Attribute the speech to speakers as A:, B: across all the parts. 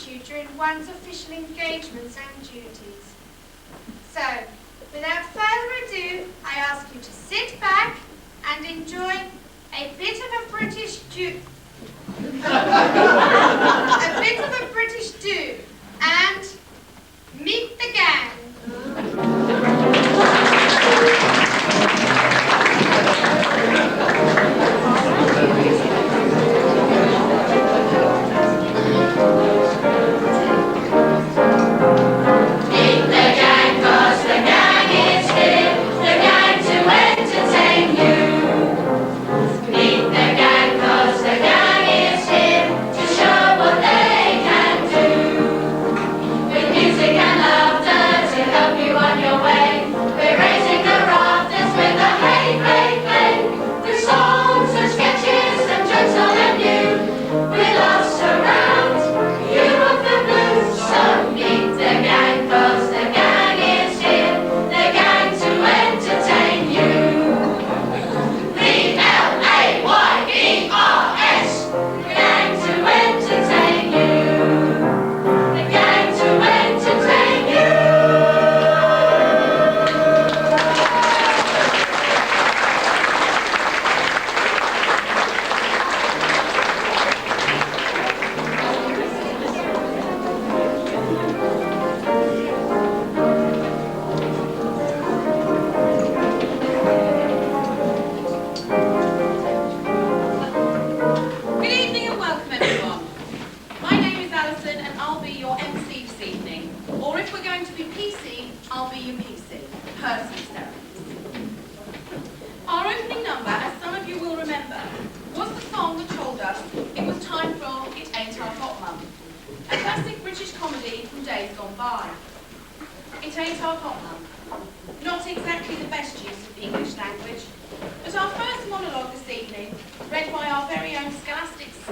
A: you during one's official engagements and duties. So, without further ado, I ask you to sit back and enjoy a bit of a British stew. A bit of a British stew and meet the gang.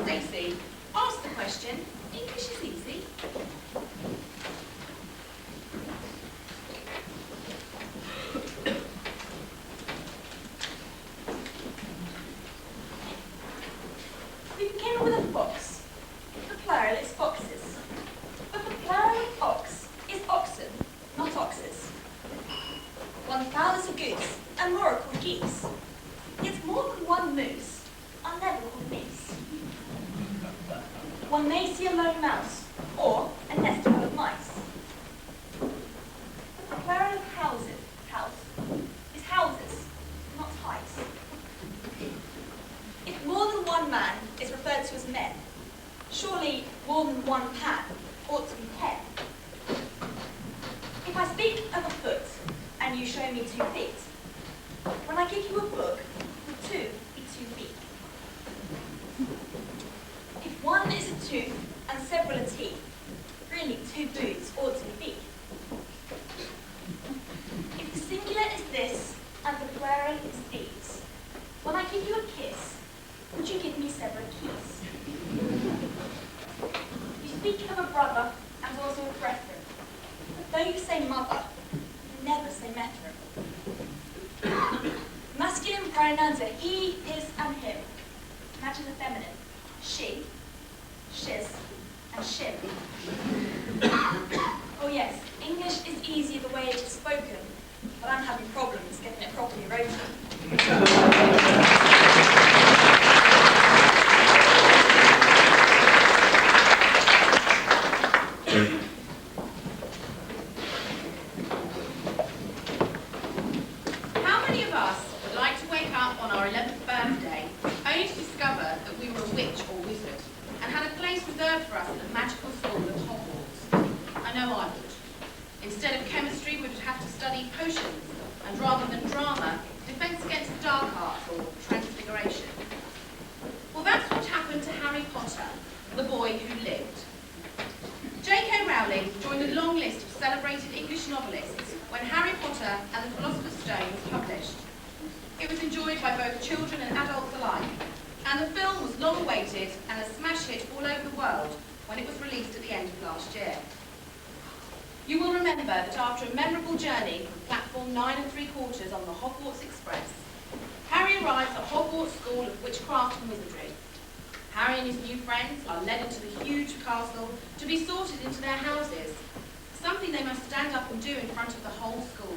A: Stacey, asked the question, English is easy.
B: We begin with a fox. The plural is foxes. But the plural of ox is oxen, not oxes. One fowl is a goose, and more are called geese. Yet more than one moose are never called meese. One may see a lone mouse, or a nest full of mice. But the plural of house is houses, not hives. If more than one man is referred to as men, surely more than one pan ought to be pen. If I speak of a foot, and you show me 2 feet, when I give you a book, would 2 be too weak? If one is a tooth and several are teeth, really 2 booths ought to be beak. If the singular is this and the plural is these, when I give you a kiss, would you give me several keys? You speak of a brother and also a brethren, but though you say mother, you never say methren. Masculine pronouns are he, his, and him. Imagine the feminine. She, shiz, and shim. Oh yes, English is easy the way it is spoken, but I'm having problems getting it properly written.
C: Instead of chemistry, we would have to study potions, and rather than drama, defence against the dark arts or transfiguration. Well, that's what happened to Harry Potter, the boy who lived. J.K. Rowling joined a long list of celebrated English novelists when Harry Potter and the Philosopher's Stone was published. It was enjoyed by both children and adults alike, and the film was long awaited and a smash hit all over the world when it was released at the end of last year. You will remember that after a memorable journey from platform 9 3/4 on the Hogwarts Express, Harry arrives at Hogwarts School of Witchcraft and Wizardry. Harry and his new friends are led into the huge castle to be sorted into their houses, something they must stand up and do in front of the whole school.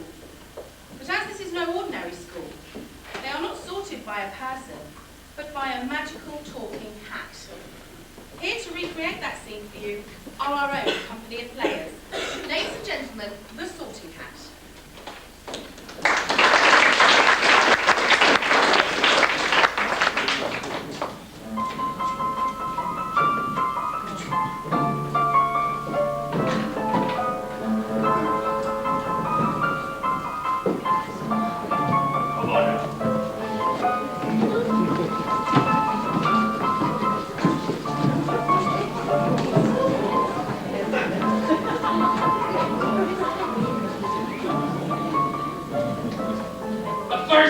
C: But as this is no ordinary school, they are not sorted by a person, but by a magical talking hat. Here to recreate that scene for you are our own company of players. Ladies and gentlemen, the Sorting Hat.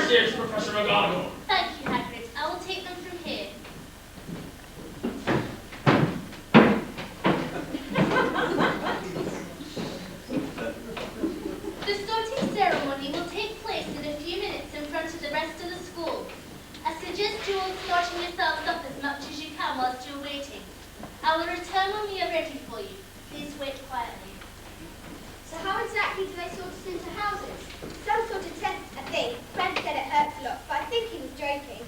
D: Here's Professor McGonagall.
E: Thank you, Hagrid. I will take them from here. The sorting ceremony will take place in a few minutes in front of the rest of the school. I suggest you all sorting yourselves up as much as you can whilst you're waiting. I will return when we are ready for you. Please wait quietly.
F: So how exactly do they sort us into houses? Some sort of test, I think. Fred said it hurts a lot, but I think he was joking.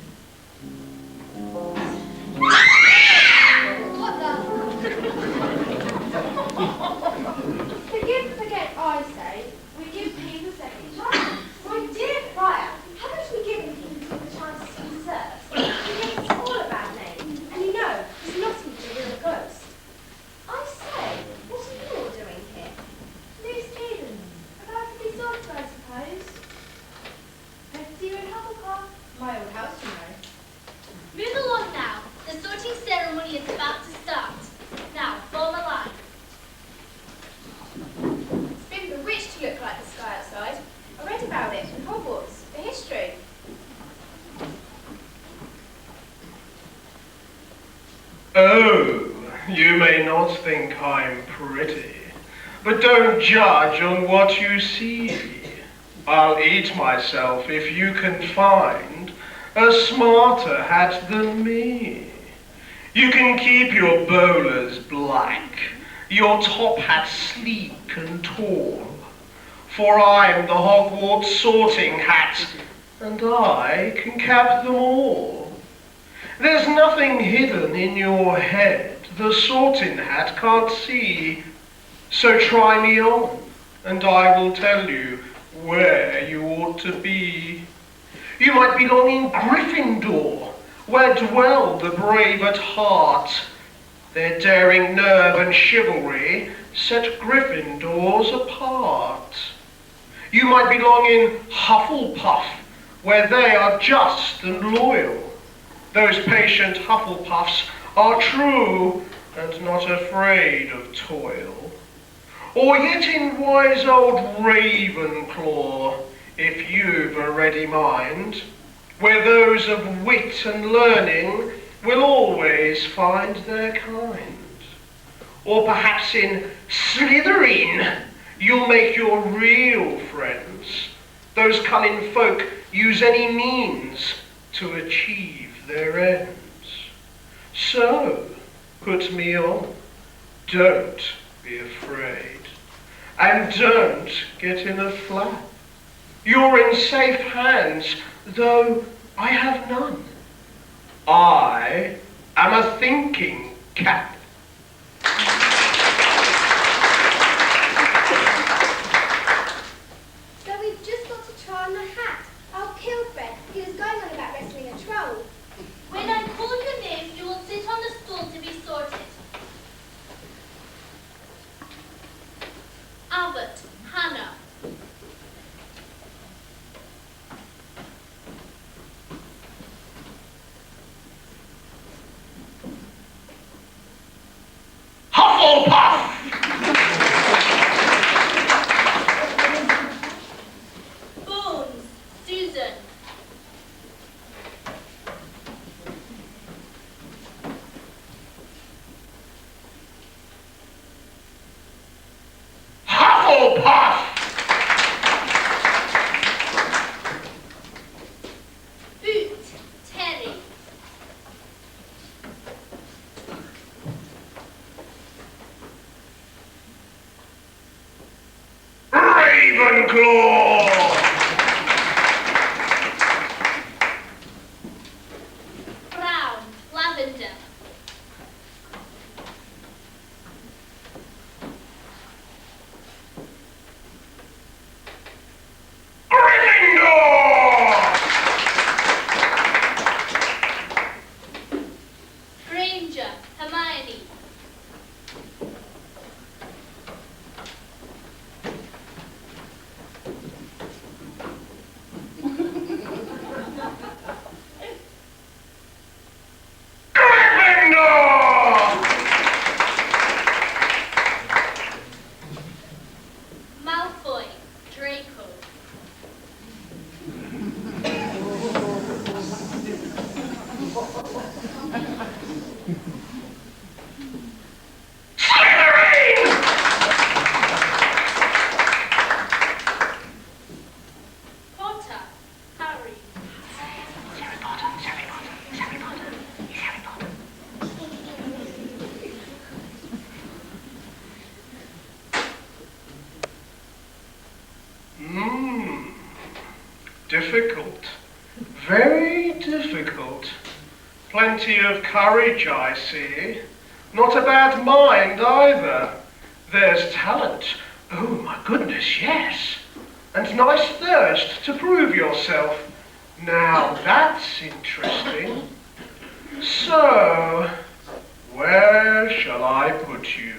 F: What the?
A: Forget, I say. We give people a second chance. My dear Friar, haven't we given people the chance to be served? He gave us all a bad name, and you know, he's not even a real ghost. I say, what are you all doing here?
F: New students. About to be sorted, I suppose. And see you in Hufflepuff.
A: My old house, you know.
E: Move along now. The sorting ceremony is about to start. Now, form a line.
A: It's been bewitched to look like the sky outside. I read about it in Hogwarts, the history.
G: Oh, you may not think I'm pretty, but don't judge on what you see. I'll eat myself if you can find a smarter hat than me. You can keep your bowlers black, your top hat sleek and tall, for I'm the Hogwarts sorting hat, and I can cap them all. There's nothing hidden in your head the sorting hat can't see, so try me on, and I will tell you where you ought to be. You might belong in Gryffindor, where dwell the brave at heart. Their daring nerve and chivalry set Gryffindors apart. You might belong in Hufflepuff, where they are just and loyal. Those patient Hufflepuffs are true and not afraid of toil. Or yet in wise old Ravenclaw, if you've a ready mind, where those of wit and learning will always find their kind. Or perhaps in Slytherin, you'll make your real friends. Those cunning folk use any means to achieve their ends. So, put me on. Don't be afraid. And don't get in a flap. You're in safe hands, though I have none. I am a thinking cat.
F: So we've just got to try on the hat. I'll kill Fred. He was going on about wrestling a troll.
E: When I call your name, you will sit on the stool to be sorted. Albert, Hannah.
G: Ravenclaw!
E: Brown, lavender. Granger, Hermione. Malfoy, Draco. Potter, Harry.
G: Difficult. Very difficult. Plenty of courage, I see. Not a bad mind either. There's talent. Oh, my goodness, yes. And nice thirst to prove yourself. Now, that's interesting. So, where shall I put you?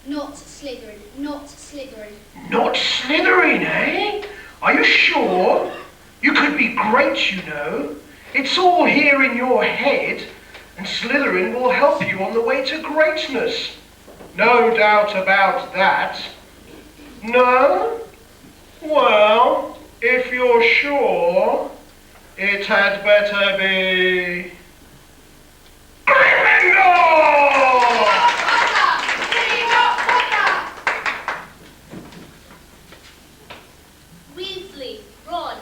F: Not Slytherin, not Slytherin.
G: Not Slytherin, eh? Are you sure? You could be great, you know. It's all here in your head, and Slytherin will help you on the way to greatness. No doubt about that. No? Well, if you're sure, it had better be... Gryffindor!
E: Weasley, Ron.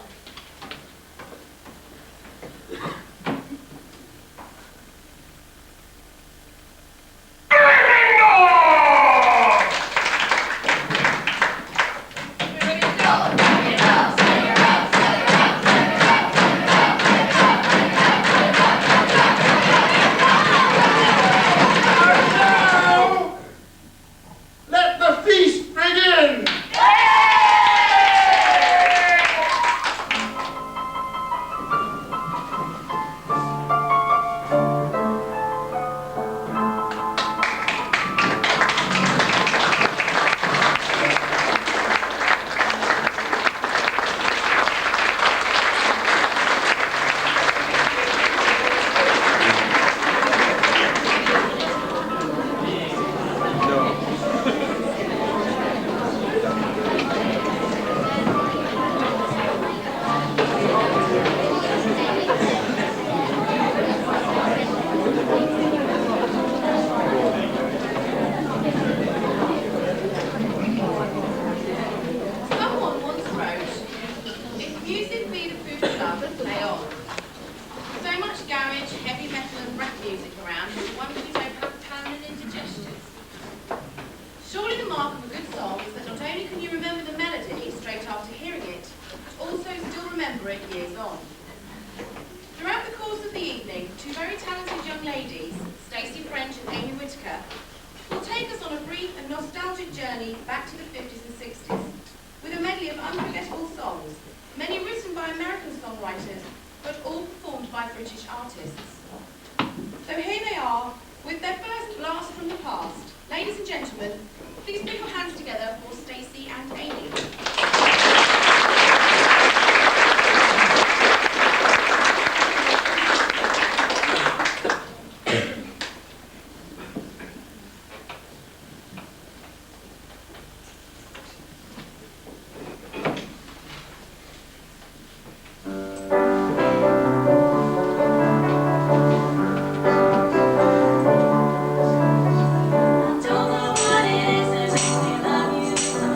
H: Let the feast begin!
C: Someone once wrote, if music be the food of love, play on. So much garage, heavy metal and rap music around, one who don't have permanent indigestion. Surely the mark of a good song is that not only can you remember the melody straight after hearing it, but also still remember it years on. Throughout the course of the evening, two very talented young ladies, Stacey French and Amy Whitaker, will take us on a brief and nostalgic journey back to the 50s and 60s, with a medley of unforgettable songs, many written by American songwriters, but all performed by British artists. So here they are, with their first blast from the past. Ladies and gentlemen, please put your hands together for Stacey and Amy.
I: Don't know what it is that makes me love you so.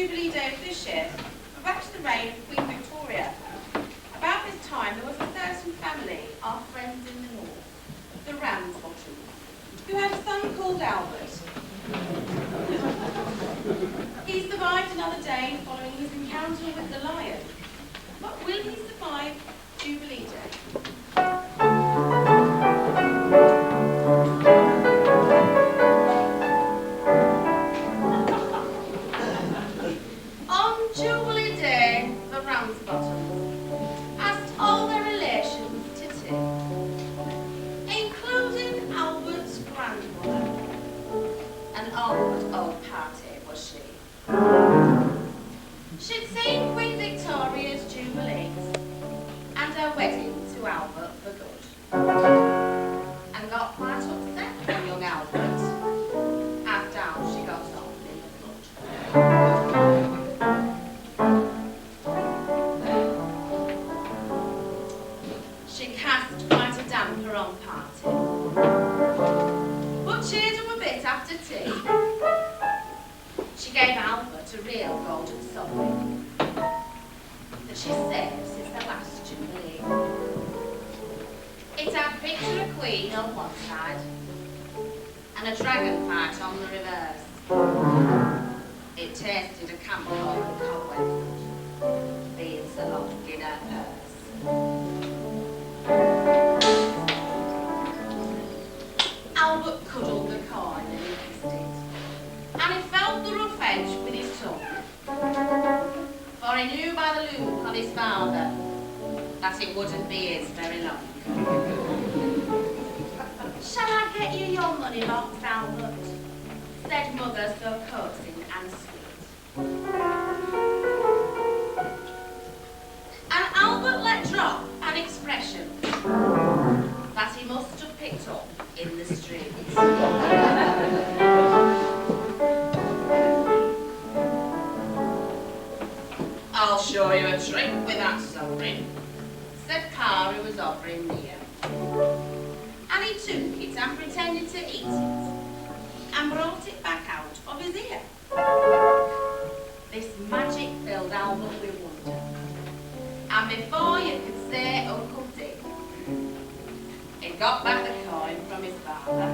C: Jubilee Day of this year, but back to the reign of Queen Victoria. About this time, there was a certain family, our friends in the north, the Ramsbottoms, who had a son called Albert. He survived another day following his encounter with the lion. But will he survive Jubilee Day? On Jubilee Day, the Ramsbottoms asked all their relations to tea, including Albert's grandmother. An old party was she. She'd seen Queen Victoria's Jubilees and her wedding to Albert for good, and got quite upset when young Albert asked how she got on in the blood. She cast quite a damper on party, but cheered him a bit after tea. She gave Albert a real golden sovereign that she saved since the last Jubilee. It had a picture of Queen on one side and a dragon fight on the reverse. It tasted a camp called cobweb, being so long in her purse. Albert cuddled the coin and he kissed it, and he felt the rough edge with his tongue, for he knew by the look on his father that it wouldn't be his very long. "Shall I get you your money box, Albert?" said Mother so coaxing and sweet. And Albert let drop an expression that he must have picked up in the street. "I'll show you a trick with that sovereign," said Pa, who was hovering near. And he took it and pretended to eat it, and brought it back out of his ear. This magic filled Albert with wonder, and before you could say Uncle Dick, he got back the coin from his father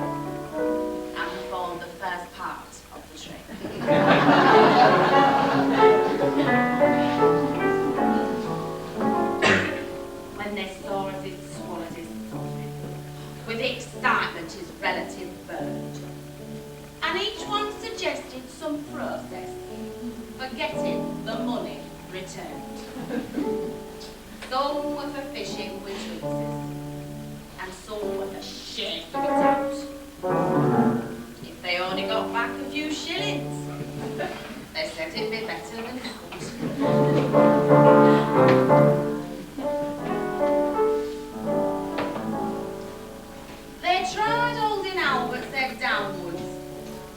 C: and performed the first part of the trick. When they saw as it swallowed his sovereign, with excitement his relatives burned, and each one suggested some process for getting the money returned. Some were for fishing with tweezers, and some were for shaking it out. If they only got back a few shillings, they said it'd be better than that. They tried holding Albert's head downwards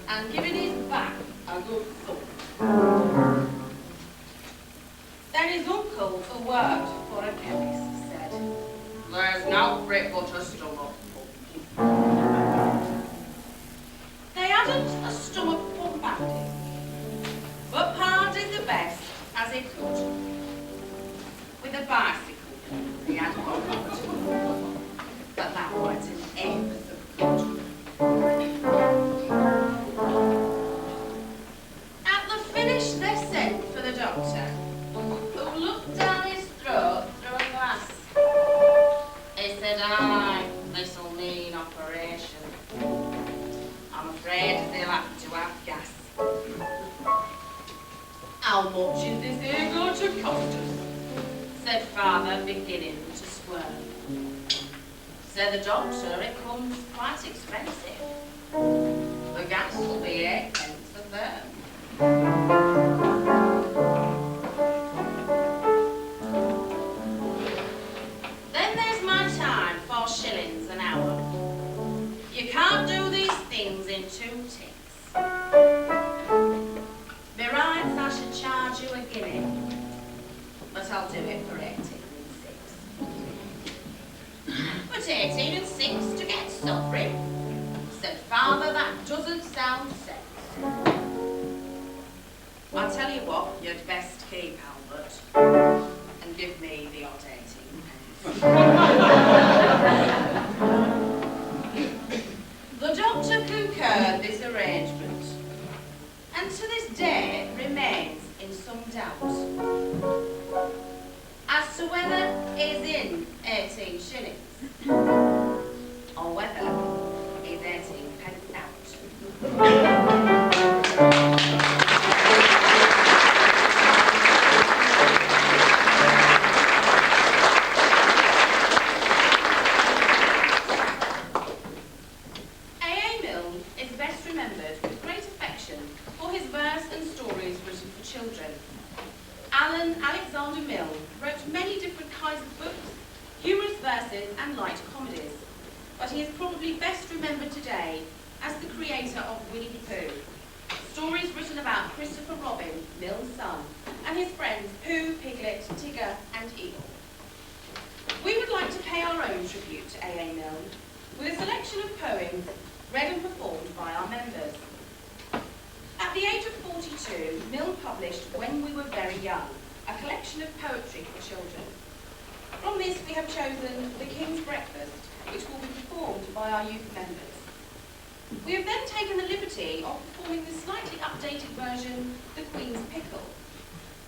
C: and giving his back a good thump. Then his uncle, who worked for a chemist, said, "There's no brick but a stomach pump." They hadn't a stomach pump handy, but Pa did the best as he could. With a bicycle, he had one, but that weren't an eighth of good. At the finish, they sent for the doctor, who looked down his throat through a glass. He said, "Aye, this'll need operation. I'm afraid they'll have to have gas." "How much is this here going to cost us?" said Father, beginning to squirm. Said the doctor, "It comes quite expensive. The gas will be 8 pence a therm." Then there's my time, 4 shillings an hour. You can't do these things in 2 ticks. By rights I should charge you a guinea, but I'll do it for 18 and 6. "But 18 and 6 to get sovereign?" said Father, "that doesn't sound sense." I'll tell you what, you'd best keep, Talbot, and give me the odd 18 pence. The doctor concurred this arrangement, and to this day remains in some doubt as to whether he's in 18 shillings or whether he's 18 pence out. And light comedies, but he is probably best remembered today as the creator of Winnie the Pooh, stories written about Christopher Robin, Mill's son, and his friends Pooh, Piglet, Tigger, and Eagle. We would like to pay our own tribute to A.A. Milne with a selection of poems read and performed by our members. At the age of 42, Milne published When We Were Very Young, a collection of poetry for children. From this, we have chosen The King's Breakfast, which will be performed by our youth members. We have then taken the liberty of performing the slightly updated version, The Queen's Pickle.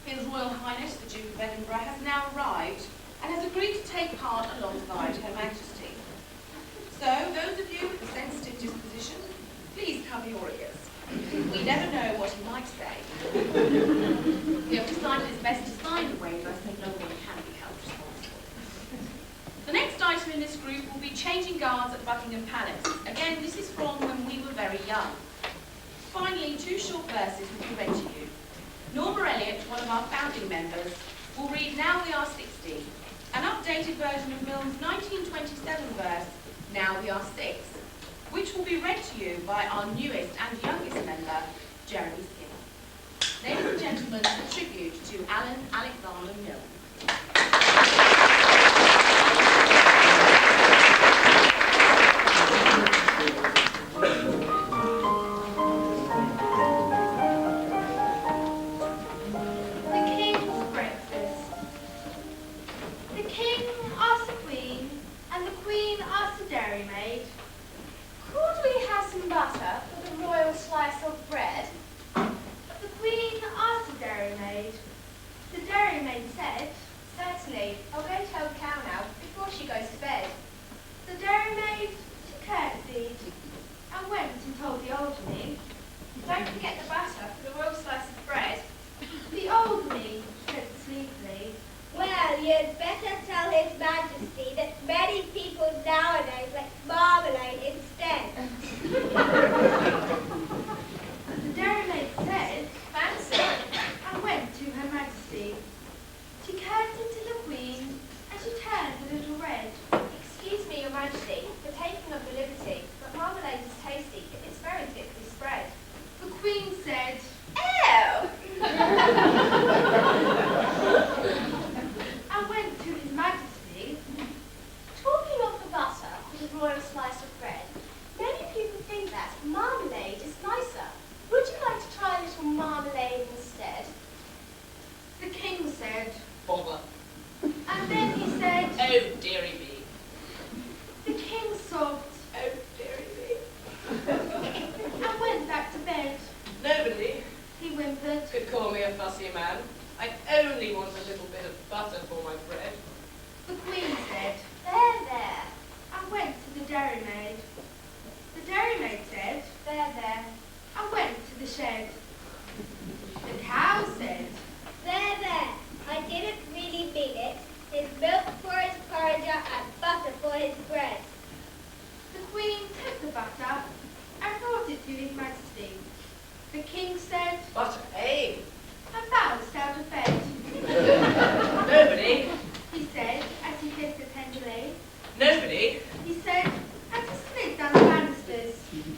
C: His Royal Highness, the Duke of Edinburgh, has now arrived and has agreed to take part alongside Her Majesty. So, those of you with a sensitive disposition, please cover your ears. We never know what he might say. We have decided it's best to sign the waiver so no one can be held responsible. The next item in this group will be changing guards at Buckingham Palace. Again, this is from When We Were Very Young. Finally, two short verses will be read to you. Norma Elliott, one of our founding members, will read Now We Are 60, an updated version of Milne's 1927 verse, Now We Are 6, which will be read to you by our newest and youngest member, Jeremy Skinner. Ladies and gentlemen, a tribute to Alan Alexander Milne.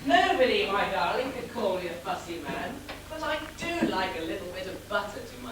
I: Nobody, my darling, could call me a fussy man, but I do like a little bit of butter to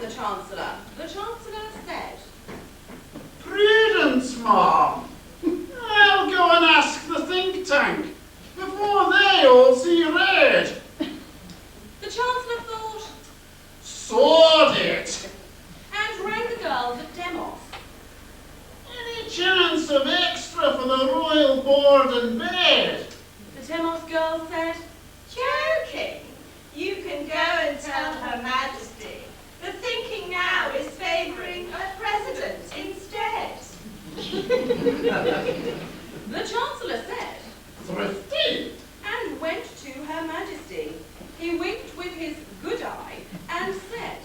C: the Chancellor. The Chancellor said,
H: Prudence, ma'am. I'll go and ask the think tank before they all see red.
C: the Chancellor thought,
H: Sord it.
C: and rang the girls at Demos.
H: Any chance of extra for the royal board and bed?
C: The Demos girl said,
B: Joking? You can go and tell Her Majesty. The thinking now is favouring a president instead.
C: the Chancellor said,
H: Thrifty.
C: and went to Her Majesty. He winked with his good eye and said,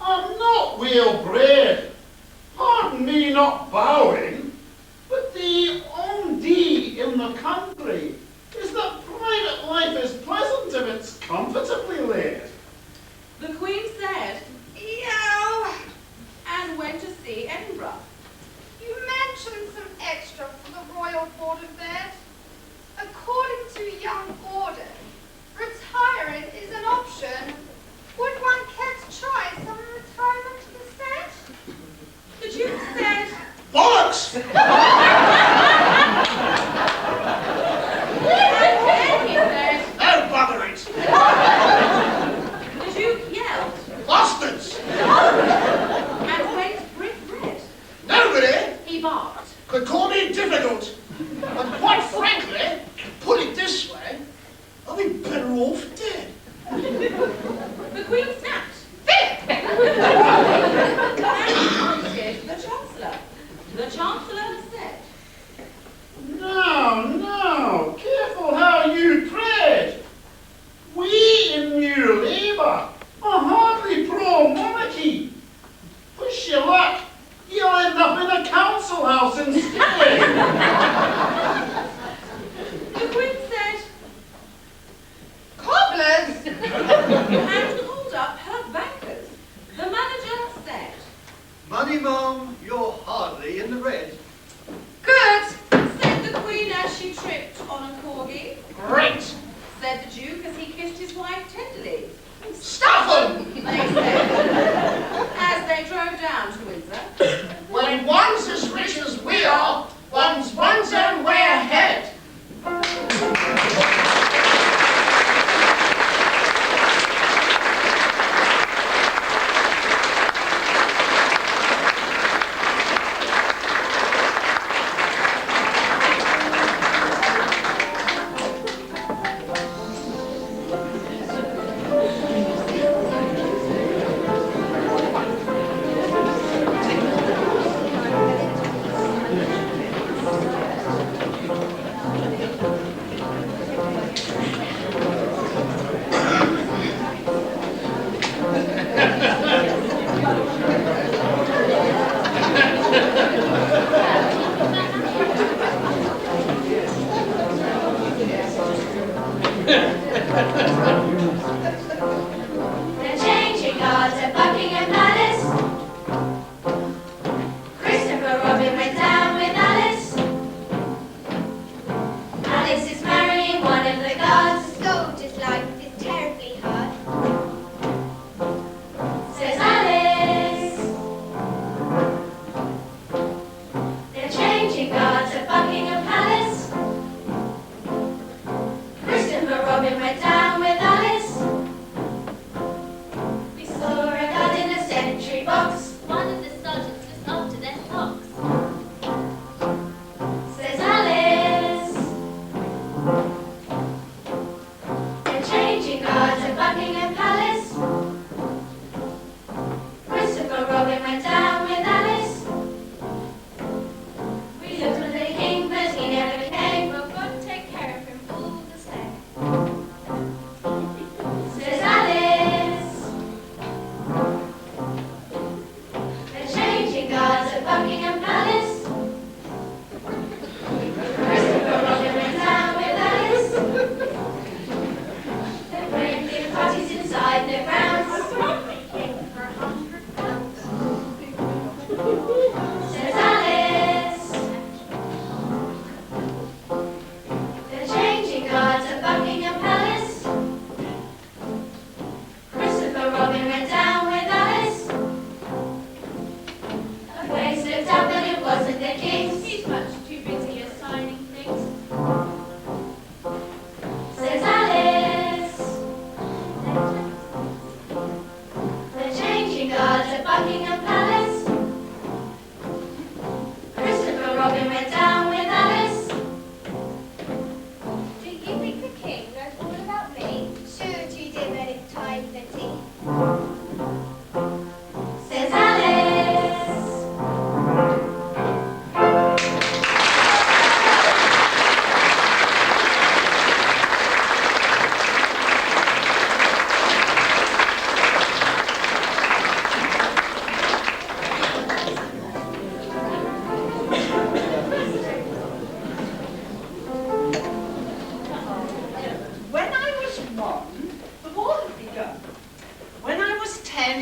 H: I'm not well bred. Pardon me not bowing, but the on-d in the country is that private life is pleasant if it's comfortably led.
C: the Queen said,
A: Yo!
C: and went to see Edinburgh.
A: You mentioned some extra for the Royal Board of Bed. According to young Gordon, retiring is an option. Would one care to try some retirement instead?
C: The Duke said,
H: Bollocks!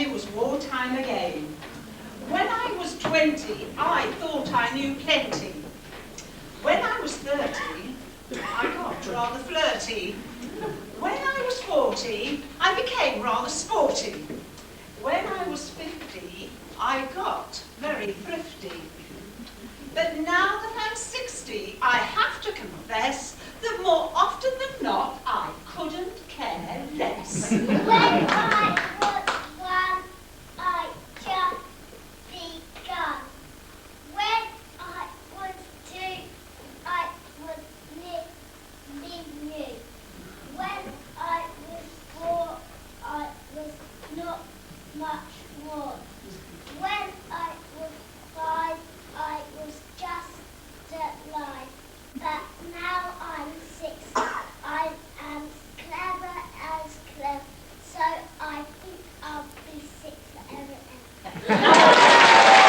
I: it was wartime again. When I was 20, I thought I knew plenty. When I was 30, I got rather flirty. When I was 40, I became rather sporty. When I was 50, I got very thrifty. But now that I'm 60, I have to confess that more often than not, I couldn't care less.
E: When I was one, I just begun. When I was two, I was nearly new. When I was four, I was not much more. When I was five, I was just alive. But now I'm 6. I am clever as clever, so I think I'll be 6 forever and ever.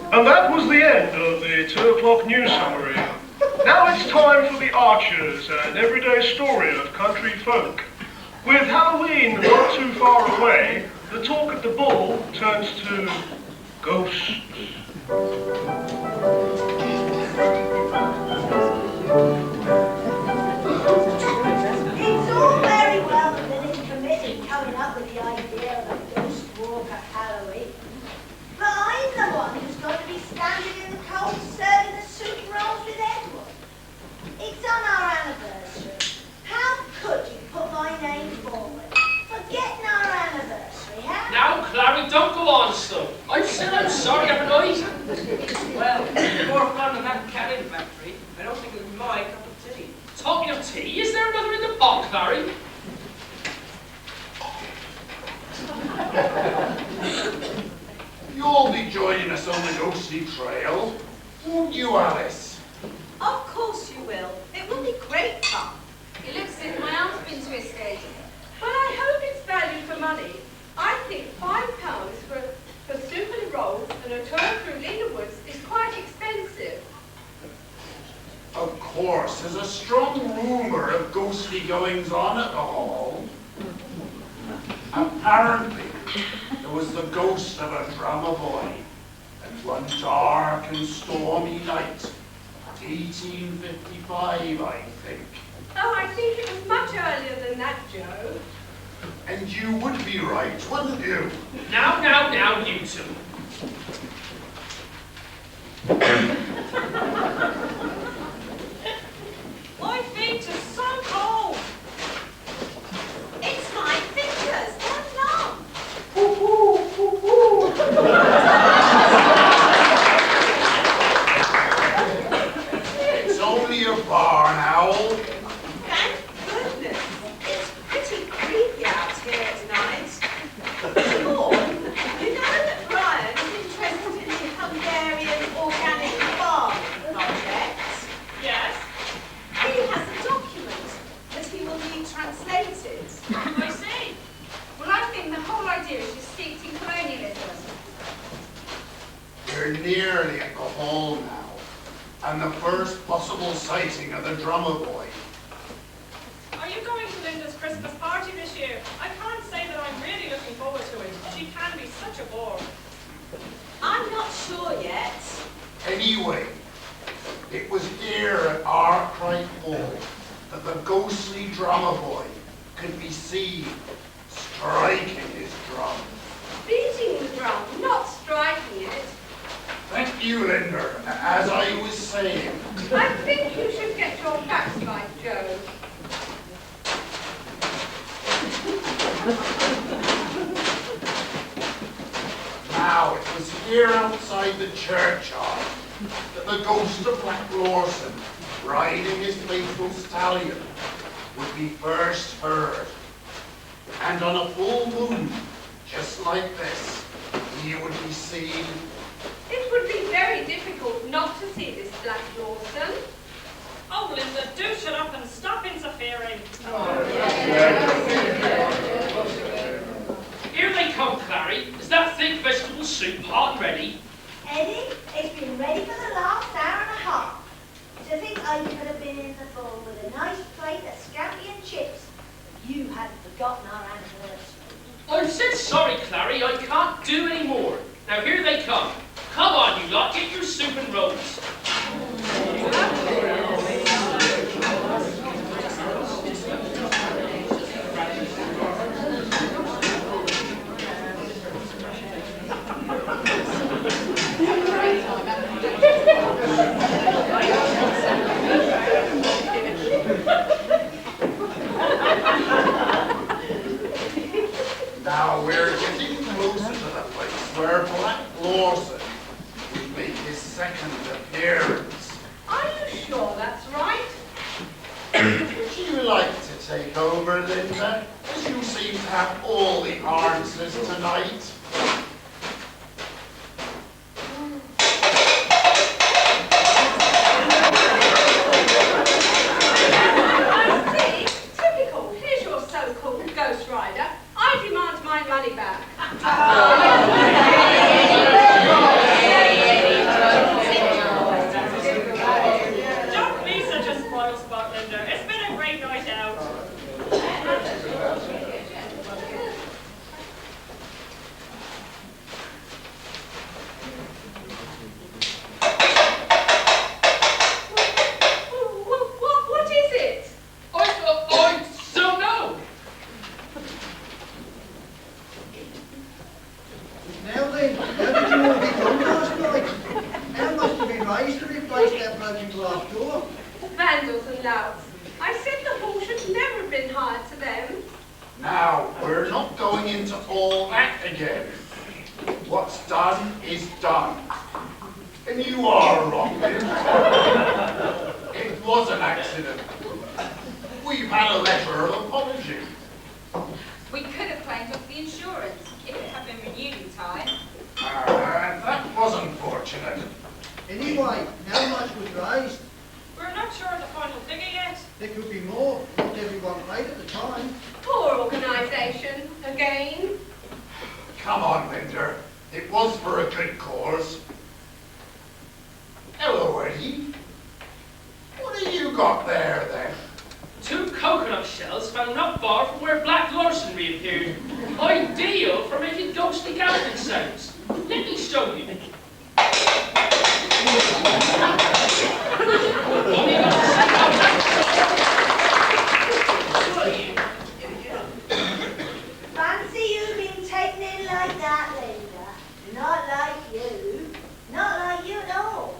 G: And that was the end of the 2 o'clock news summary. Now it's time for the Archers, an everyday story of country folk. With Halloween not too far away, the talk at the ball turns to ghosts.
J: It's all very well the village committee coming up with the idea of a ghost walk at Halloween. But I'm the one who's going to be standing in the cold serving the soup rolls with Edward. It's on our anniversary. How could you put my name forward? Forgetting our anniversary, huh?
D: Now, Clara, don't go on so. I said I'm sorry every night.
K: Well, more fun than that canning factory. I don't think it would be my cup of tea.
D: Talking of tea, is there another in the box, Larry?
H: You'll be joining us on the ghostly trail, won't you, Alice?
I: Of course you will. It will be great fun.
B: It looks as if my arm's been twisted. Well, I hope it's value for money. I think £5 for soup and rolls and a tour through Linda Woods is quite
H: course, there's a strong rumour of ghostly goings-on at the hall. Apparently, there was the ghost of a drummer boy at one dark and stormy night, 1855, I think.
L: Oh, I think it was much earlier than that, Joe.
H: And you would be right, wouldn't you?
D: Now, you two.
I: My feet are so cold. It's my fingers, they're numb.
H: It's only a barn owl.
I: Thank goodness. It's pretty creepy out here tonight. Paul, you know that Brian is interested in the Hungarian organic farm project?
L: Yes?
I: He has a document that he will need translated.
L: I see. Well, I think the whole idea is just steeped in colonialism.
H: We're nearly at the hall now, and the first possible sighting of the drummer boy.
L: Are you going to Linda's Christmas party this year? I can't say that I'm really looking forward to it. She can be such a bore.
I: I'm not sure yet.
H: Anyway, it was here at Arkwright Hall that the ghostly drummer boy could be seen striking his drum.
L: Beating the drum, not striking it.
H: Thank you, Linda. As I was saying,
L: I think you should get your facts right, Joe.
H: now it was here outside the churchyard that the ghost of Black Lawson, riding his faithful stallion, would be first heard. And on a full moon, just like this, he would be seen.
L: It would be very difficult not to see this Black Lawson. Oh, Linda, do shut up and stop interfering.
D: Here they come, Clary. Is that thick vegetable soup hot and ready?
J: Eddie, it's been ready for the last hour and a half. Do you think I could have been in the bowl with a nice plate of scampi and chips? You hadn't forgotten our anniversary.
D: I've said sorry, Clary. I can't do any more. Now here they come. Come on, you lot. Get your soup and rolls.
H: Now we're getting closer to the place where Black Lawson would make his second appearance.
L: Are you sure that's right?
H: Would you like to take over, Linda? As you seem to have all the answers tonight.
L: Typical. Here's your so-called Ghost Rider. I demand my money back. Don't be such a spoilsport, Linda. It's been a great night out. What is it?
D: I don't know.
M: Now then, how did you all get on last night? How much have been raised to replace that broken glass door?
L: Vandals and louts. I said the hall should never have been hired to them.
H: Now, we're not going into all that again. What's done is done. And you are wrong, Linda. It was an accident. We've had a letter of apology.
C: We could have claimed off the insurance if it had been renewed in time.
H: That was unfortunate.
M: Anyway, how much was raised?
L: We're not sure of the final figure yet.
M: There could be more. Not everyone paid at the time.
L: Poor organisation. Again.
H: Come on, Linda. It was for a good cause. Hello, Eddie. What are you got there, then?
D: 2 coconut shells found not far from where Black Larson reappeared. Ideal for making ghostly galloping sounds. Let me show you.
J: Fancy you being taken in like that, Linda. Not like you. Not like you at all.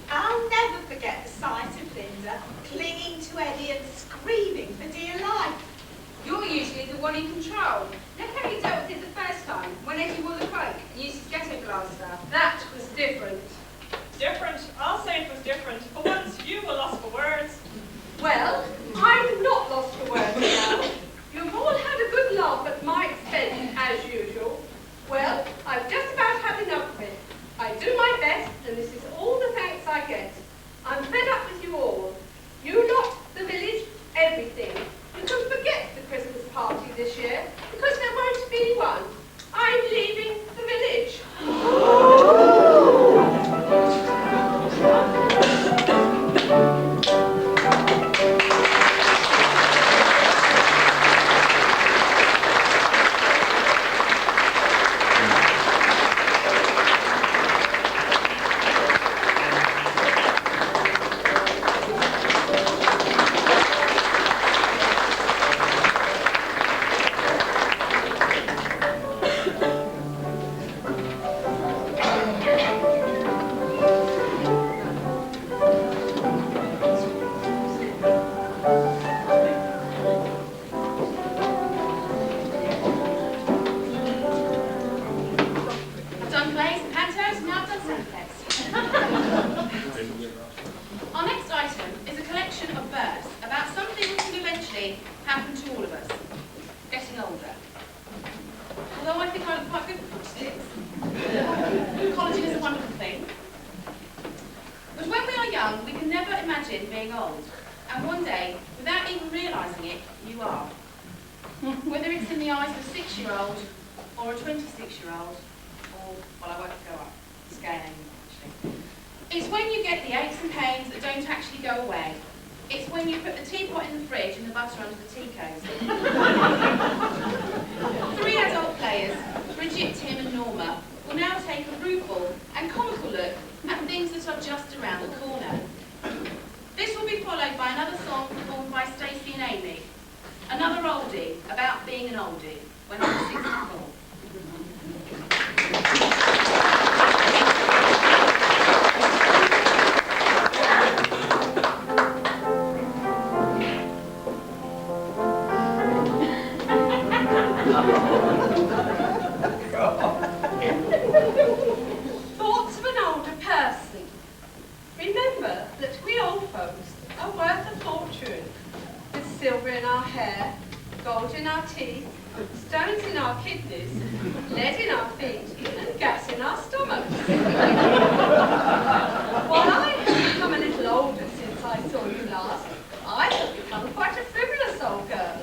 I: I'll never forget the sight of Linda clinging to Eddie and screaming for dear life.
L: You're usually the one in control. Look how you dealt with it the first time, when Eddie wore the cloak and used his ghetto blaster. That was different.
N: Different? I'll say it was different. For once, you were lost for words.
L: Well, I'm not lost for words now. You've all had a good laugh at my expense, as usual. Well, I've just about had enough of it. I do my best, and this is all the thanks I get. I'm fed up with you all. You lot, the village, everything. You can forget the Christmas party this year, because there won't be one. I'm leaving the village.
C: Stacey and Amy, another oldie about being an oldie when I was 64.
L: Thoughts of an older person. Remember that we old folks are worth a fortune, with silver in our hair, gold in our teeth, stones in our kidneys, lead in our feet, and gas in our stomachs. While I have become a little older since I saw you last, I have become quite a frivolous old girl,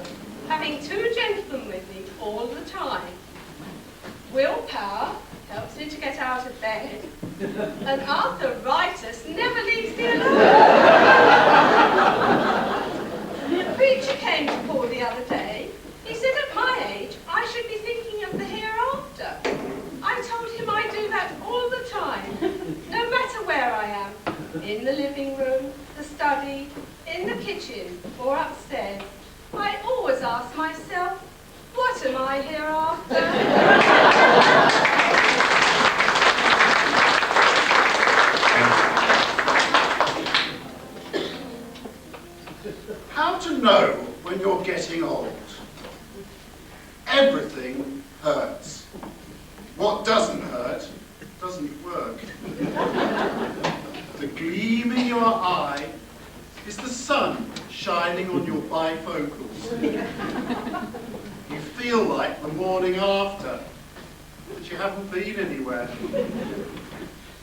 L: having two gentlemen with me all the time. Willpower helps me to get out of bed, and arthritis never leaves me alone. A preacher came to call the other day. He said at my age I should be thinking of the hereafter. I told him I do that all the time, no matter where I am, in the living room, the study, in the kitchen, or upstairs. I always ask myself, what am I hereafter?
H: How to know when you're getting old? Everything hurts. What doesn't hurt doesn't work. The gleam in your eye is the sun shining on your bifocals. You feel like the morning after, but you haven't been anywhere.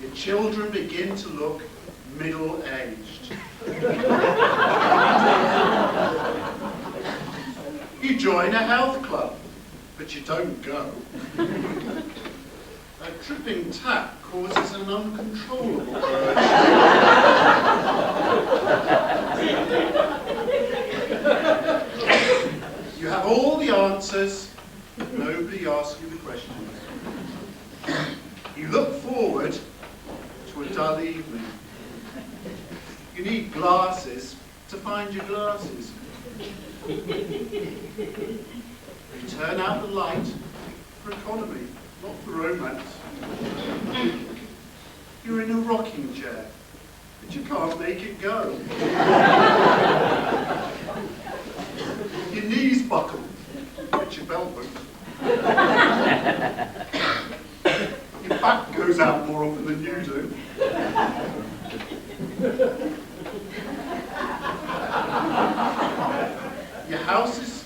H: Your children begin to look middle-aged. You join a health club, but you don't go. A tripping tap causes an uncontrollable urge. evening. You need glasses to find your glasses. You turn out the light for economy, not for romance. You're in a rocking chair, but you can't make it go. Your knees buckle, but your belt won't. Your back goes out more often than you do. Your house is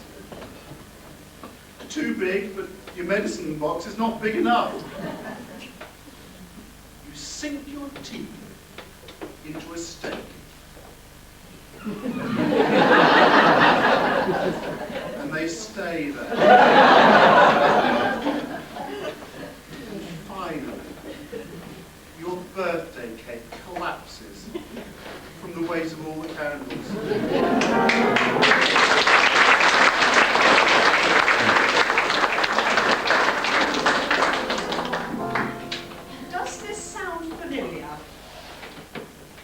H: too big, but your medicine box is not big enough. You sink your teeth into a steak. And they stay there. And finally, your birthday cake collapses from the weight of all the candles.
I: Does this sound familiar?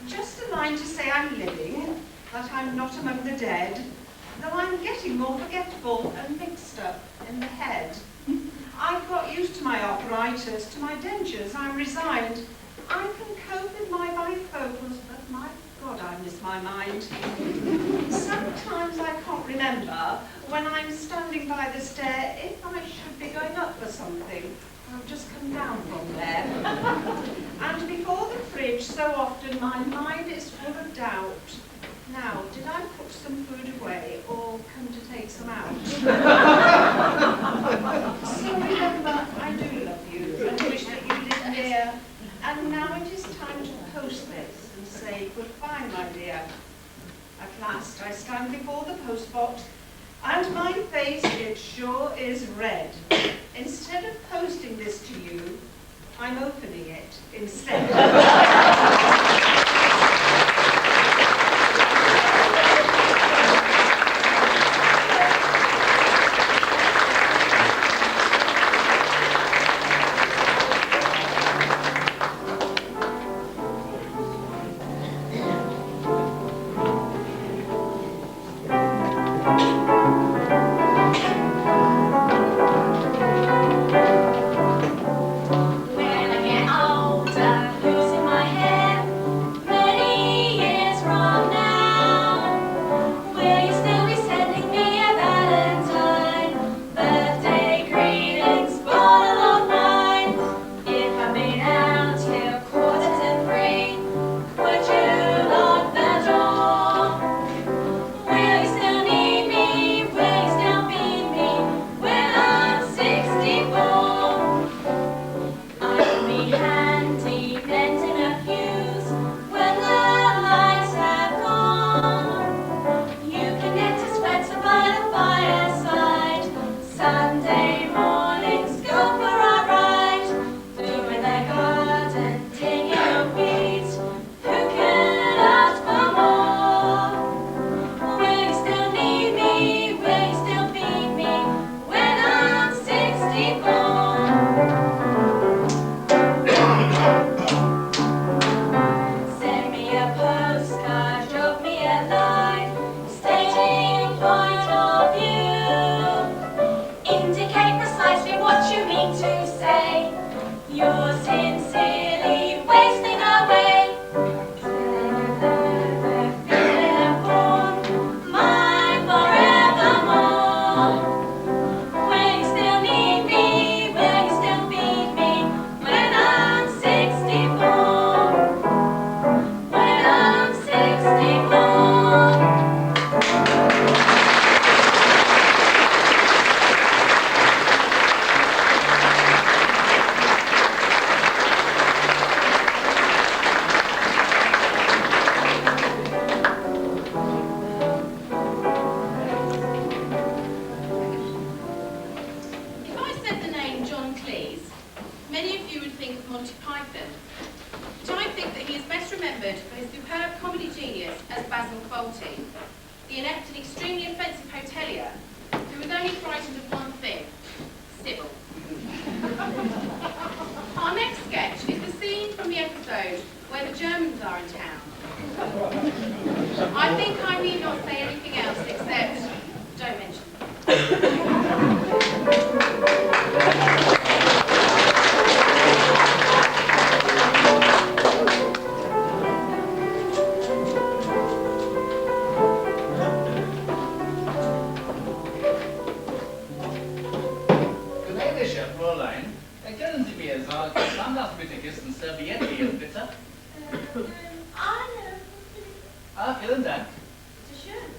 I: Just a line to say I'm living, that I'm not among the dead, though I'm getting more forgetful and mixed up in the head. I've got used to my arthritis, to my dentures, I'm resigned. I can cope with my bifocals, but my God, I miss my mind. Sometimes I can't remember when I'm standing by the stair if I should be going up for something. I've just come down from there. And before the fridge, so often my mind is full of doubt. Now, did I put some food away or come to take some out? So remember, I do love you and wish that you lived near. And now it is time to post this and say goodbye, my dear. At last I stand before the post box, and my face, it sure is red. Instead of posting this to you, I'm opening it instead.
C: Germans are in town. I think I need not say anything else except don't mention
O: Gnädige Fräulein, erkennen Sie mir, soll besonders bitte Gisten Serviette hier, bitte? Ah, vielen Dank.
C: Bitte schön.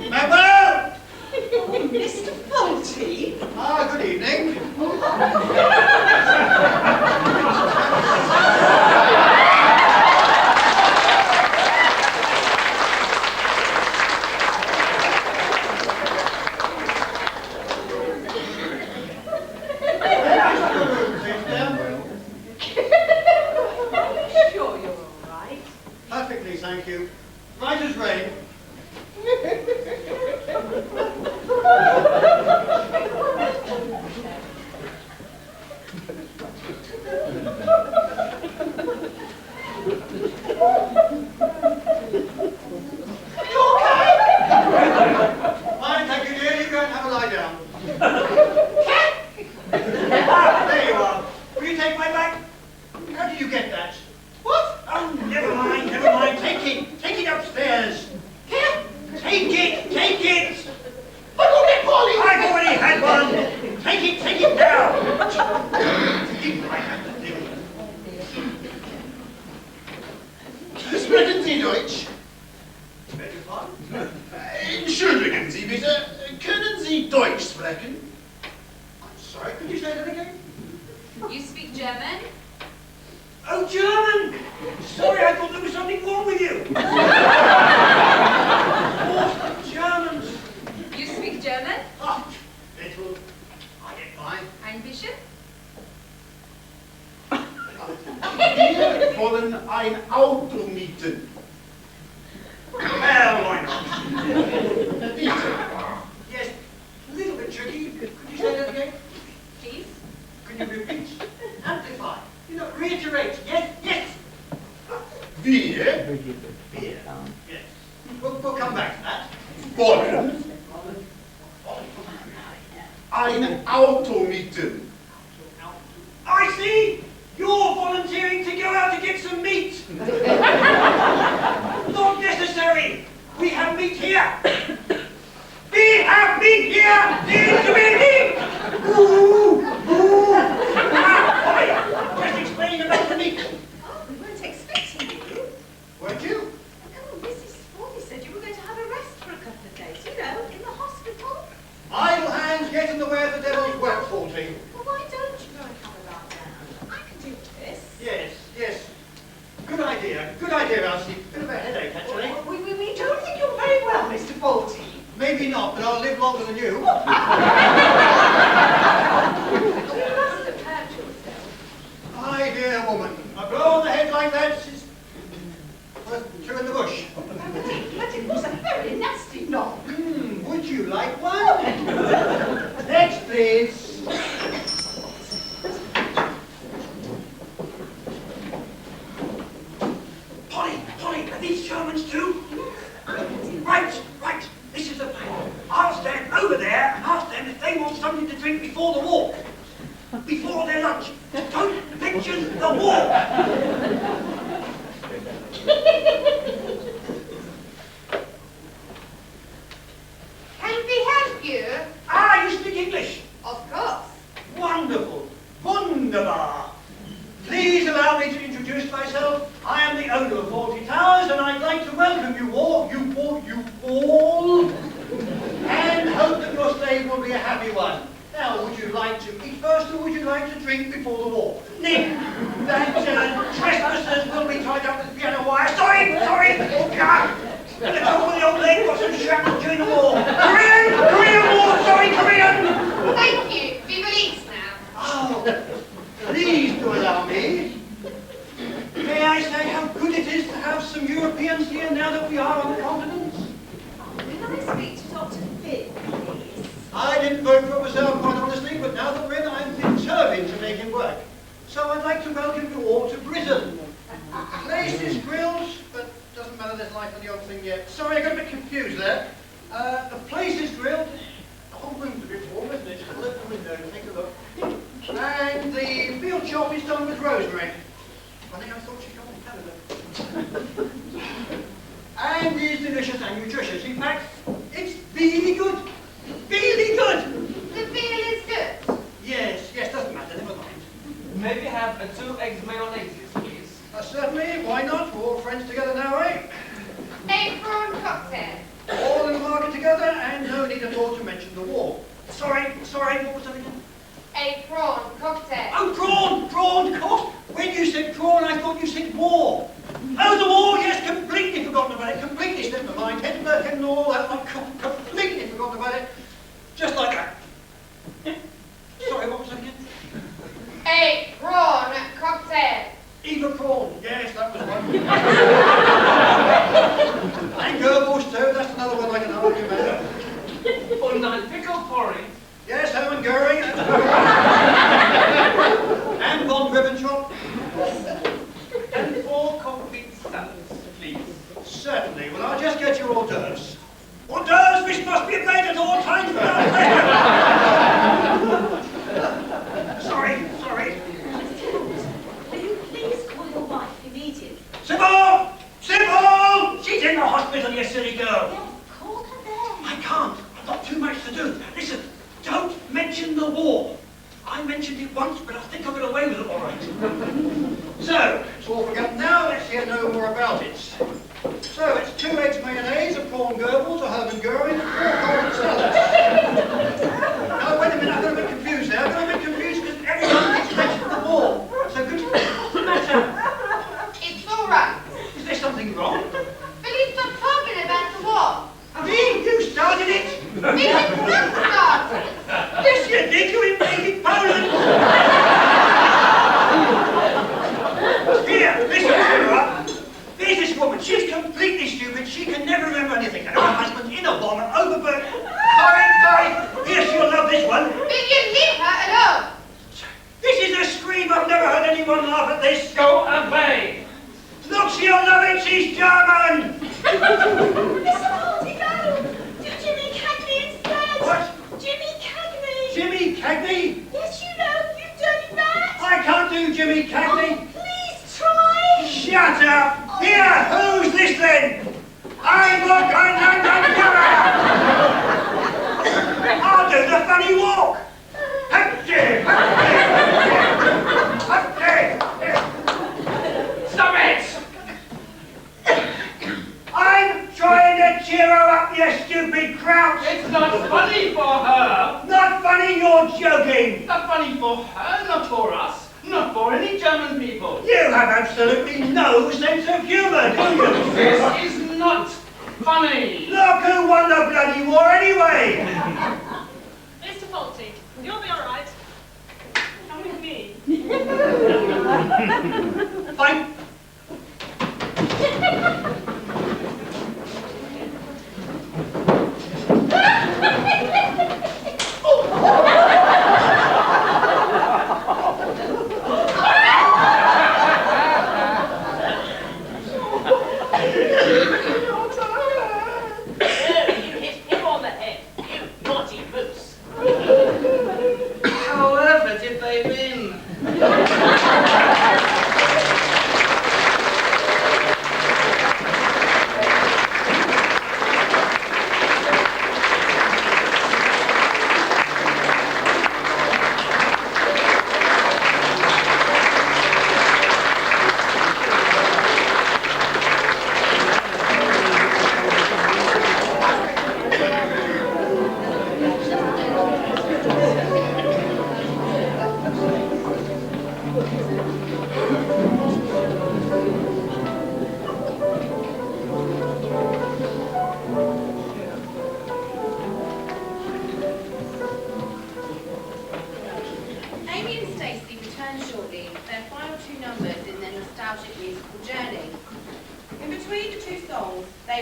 M: Manuel!
I: Mr. Faulty?
M: Ah, good evening.
I: Sure you're all right.
M: Perfectly, thank you. Right as rain. Fine, thank you, dear. You go and have a lie down. There you are. Will you take my bag? How did you get that? What? Oh, never mind, never mind. Take it upstairs. Take it. I don't get Polly. I've already had one. Take it now. If I have to do it. Sprechen Sie Deutsch? Beg your pardon? Entschuldigen Sie bitte. Können Sie Deutsch sprechen? I'm sorry, could you say that again?
C: You speak German?
M: Oh, German! Sorry, I thought there was something wrong with you. Oh, Germans.
C: You speak German?
M: Ah, little. I get by.
C: Ein bisschen?
H: Wir wollen ein Auto mieten.
M: Well, why not? Yes, a little bit tricky. Could you say that again?
C: Please?
M: Could you repeat? Amplify. You know, reiterate. Yes.
H: Wir
M: Yes. We'll come back to that.
H: wollen ein Auto mieten.
M: I see. You're volunteering to go out to get some meat. Not necessary. We have meat here. We have meat here. Need to be meat. Ooh. Why? Just explaining about the meat.
B: Oh, we weren't expecting you.
M: Weren't you?
B: Oh, Mrs. Forty said you were going to have a rest for a couple of days, you know, in the hospital.
M: Idle hands get in the way of the devil's work, Faulty.
B: Well, why don't you go and have a lie down? I can do this.
M: Yes. Good idea, Alison. Bit of a headache, actually.
I: We don't think you're very well, Mr. Faulty.
M: Maybe not, but I'll live longer than you.
B: You must have hurt yourself.
M: My dear woman, a blow on the head like that is worth two in the bush.
I: But it was a very nasty knock.
M: Would you like one? Next, please. Polly, are these Germans too? Right. This is the plan. I'll stand over there and ask them if they want something to drink before the walk. Before their lunch. Don't mention the walk.
A: Can we help you?
M: Ah, you speak English.
A: Of course.
M: Wonderful. Wunderbar. Please allow me to introduce myself. I am the owner of 40 Towers, and I'd like to welcome you all, and hope that your stay will be a happy one. Now, would you like to eat first, or would you like to drink before the walk? Nick, that trespassers will be tied up with piano wire. Sorry. God. Let's go for the old lady got some shrapnel during the war. Korean war. Sorry, Korean.
A: Thank you. We will eat now.
M: Oh, please do allow me. May I say how good it is to have some Europeans here that we are on the continent?
I: Can I speak to Dr. Finn, please?
M: I didn't vote for it myself, quite honestly, but now that we're in, I'm determined to make it work. So I'd like to welcome you all to Britain. Place is grilled, but doesn't matter, there's light on the old thing yet. Sorry, I got a bit confused there. The place is grilled. The whole room's a bit warm, isn't it? Just open the window and take a look. And the veal chop is done with rosemary. I think I thought she'd come from Canada. And is delicious and nutritious. In fact, it's really good. Really good.
A: The veal is good.
M: Yes, doesn't matter, never mind.
K: Maybe have 2 eggs mayonnaise, please.
M: Certainly, why not? We're all friends together now, eh?
A: A prawn cocktail.
M: All in the market together, and no need at all to mention the war. Sorry, what was that again?
A: A prawn cocktail.
M: Oh, prawn, cock. When you said prawn, I thought you said war. Oh, the war, yes, completely forgotten about it. Completely slipped my mind. Hitler and all that, I've completely forgotten about it. Just like that. Sorry, what was that again?
A: A prawn cocktail.
M: Eva prawn, yes, that was one. And Goebbels too, that's another one I can argue about.
K: Und ein pickled porridge.
M: Yes, Hermann Goering. And von Ribbentrop.
K: And 4 complete salads, please.
M: Certainly. Well, I'll just get your hors d'oeuvres. Hors d'oeuvres, which must be made at all times without fail. Sorry.
B: Will you please call your wife immediately?
M: Sybil! She's in the hospital, you silly girl.
B: Yes, call her there.
M: I can't. I've got too much to do. Listen, don't mention the war. I mentioned it once, but I think I got away with it all right. So, it's all forgotten now. Let's hear no more about it. So, it's 2 eggs mayonnaise, a prawn Goebbels, a Hermann Goering, and 4 cold salads. Now, wait a minute. I've got a bit confused there. I've got a bit confused because everyone keeps mentioning the war. So, what's the matter?
A: It's all right.
M: Is there something wrong?
A: Please stop talking about the war.
M: Me? You started it?
A: We did not start it.
M: Yes, you did. You invaded Poland. Here, listen to her. There's this woman. She's completely stupid. She can never remember anything. And her husband's in a bomb at Overburg. Sorry. Here, she'll love this one.
A: Will you leave her alone?
M: This is a scream. I've never heard anyone laugh at this.
K: Go away.
M: Look, she'll love it. She's German.
B: Mr. Montague! Do Jimmy Cagney instead!
M: What?
B: Jimmy Cagney!
M: Jimmy Cagney?
B: Yes, you know, you dirty rat!
M: I can't do Jimmy Cagney.
B: Oh, please try!
M: Shut up! Here, who's this then? I'm I'll do the funny walk!
D: Stop it!
M: I'm trying to cheer her up, you stupid Crouch!
D: It's not funny for her!
M: Not funny, you're joking!
D: Not funny for her, not for us, not for any German people.
M: You have absolutely no sense of humour, do you?
D: This is not funny.
M: Look who won the bloody war anyway!
N: Mr. Faulty, you'll be all right. Come with me.
M: Fine.
O: However did they win?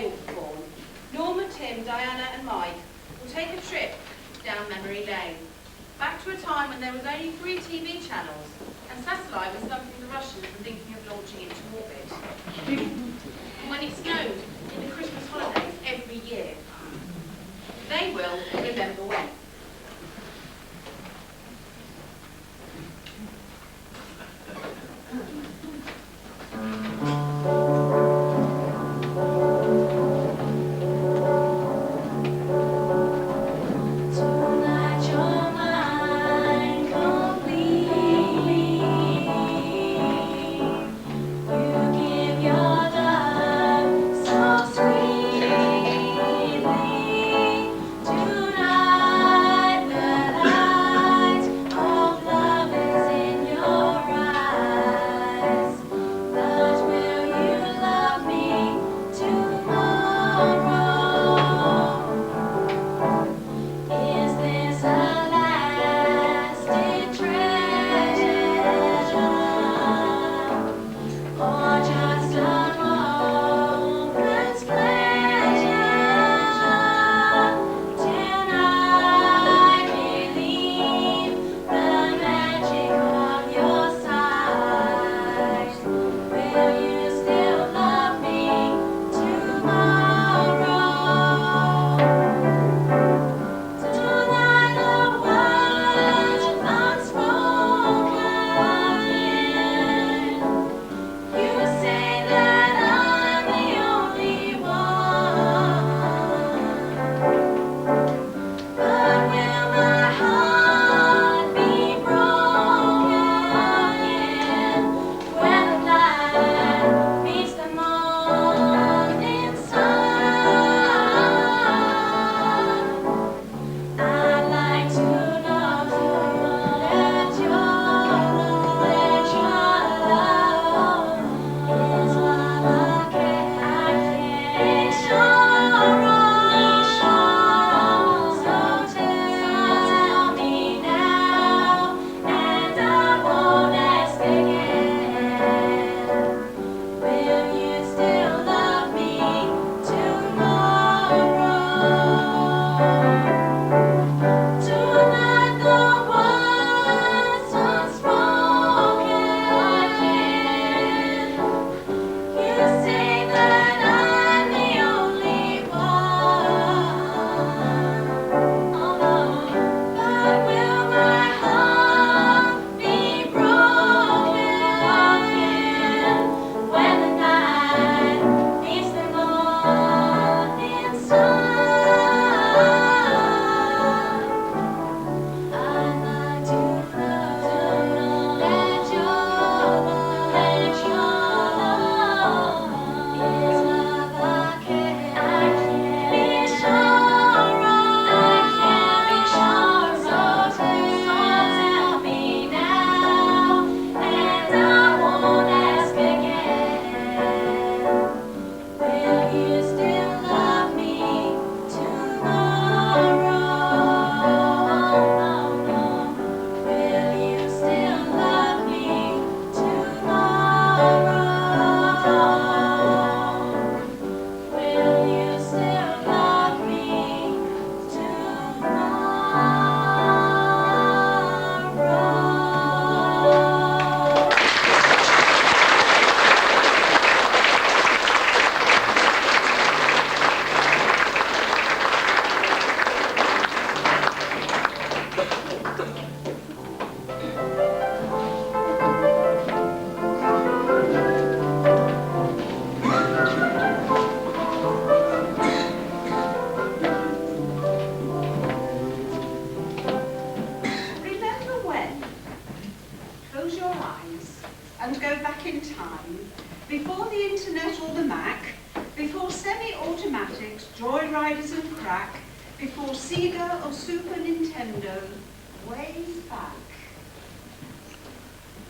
C: they will perform, Norma, Tim, Diana and Mike will take a trip down memory lane, back to a time when there was only 3 TV channels and satellite was something the Russians were thinking of launching into orbit. And when it snowed in the Christmas holidays every year. They will remember when.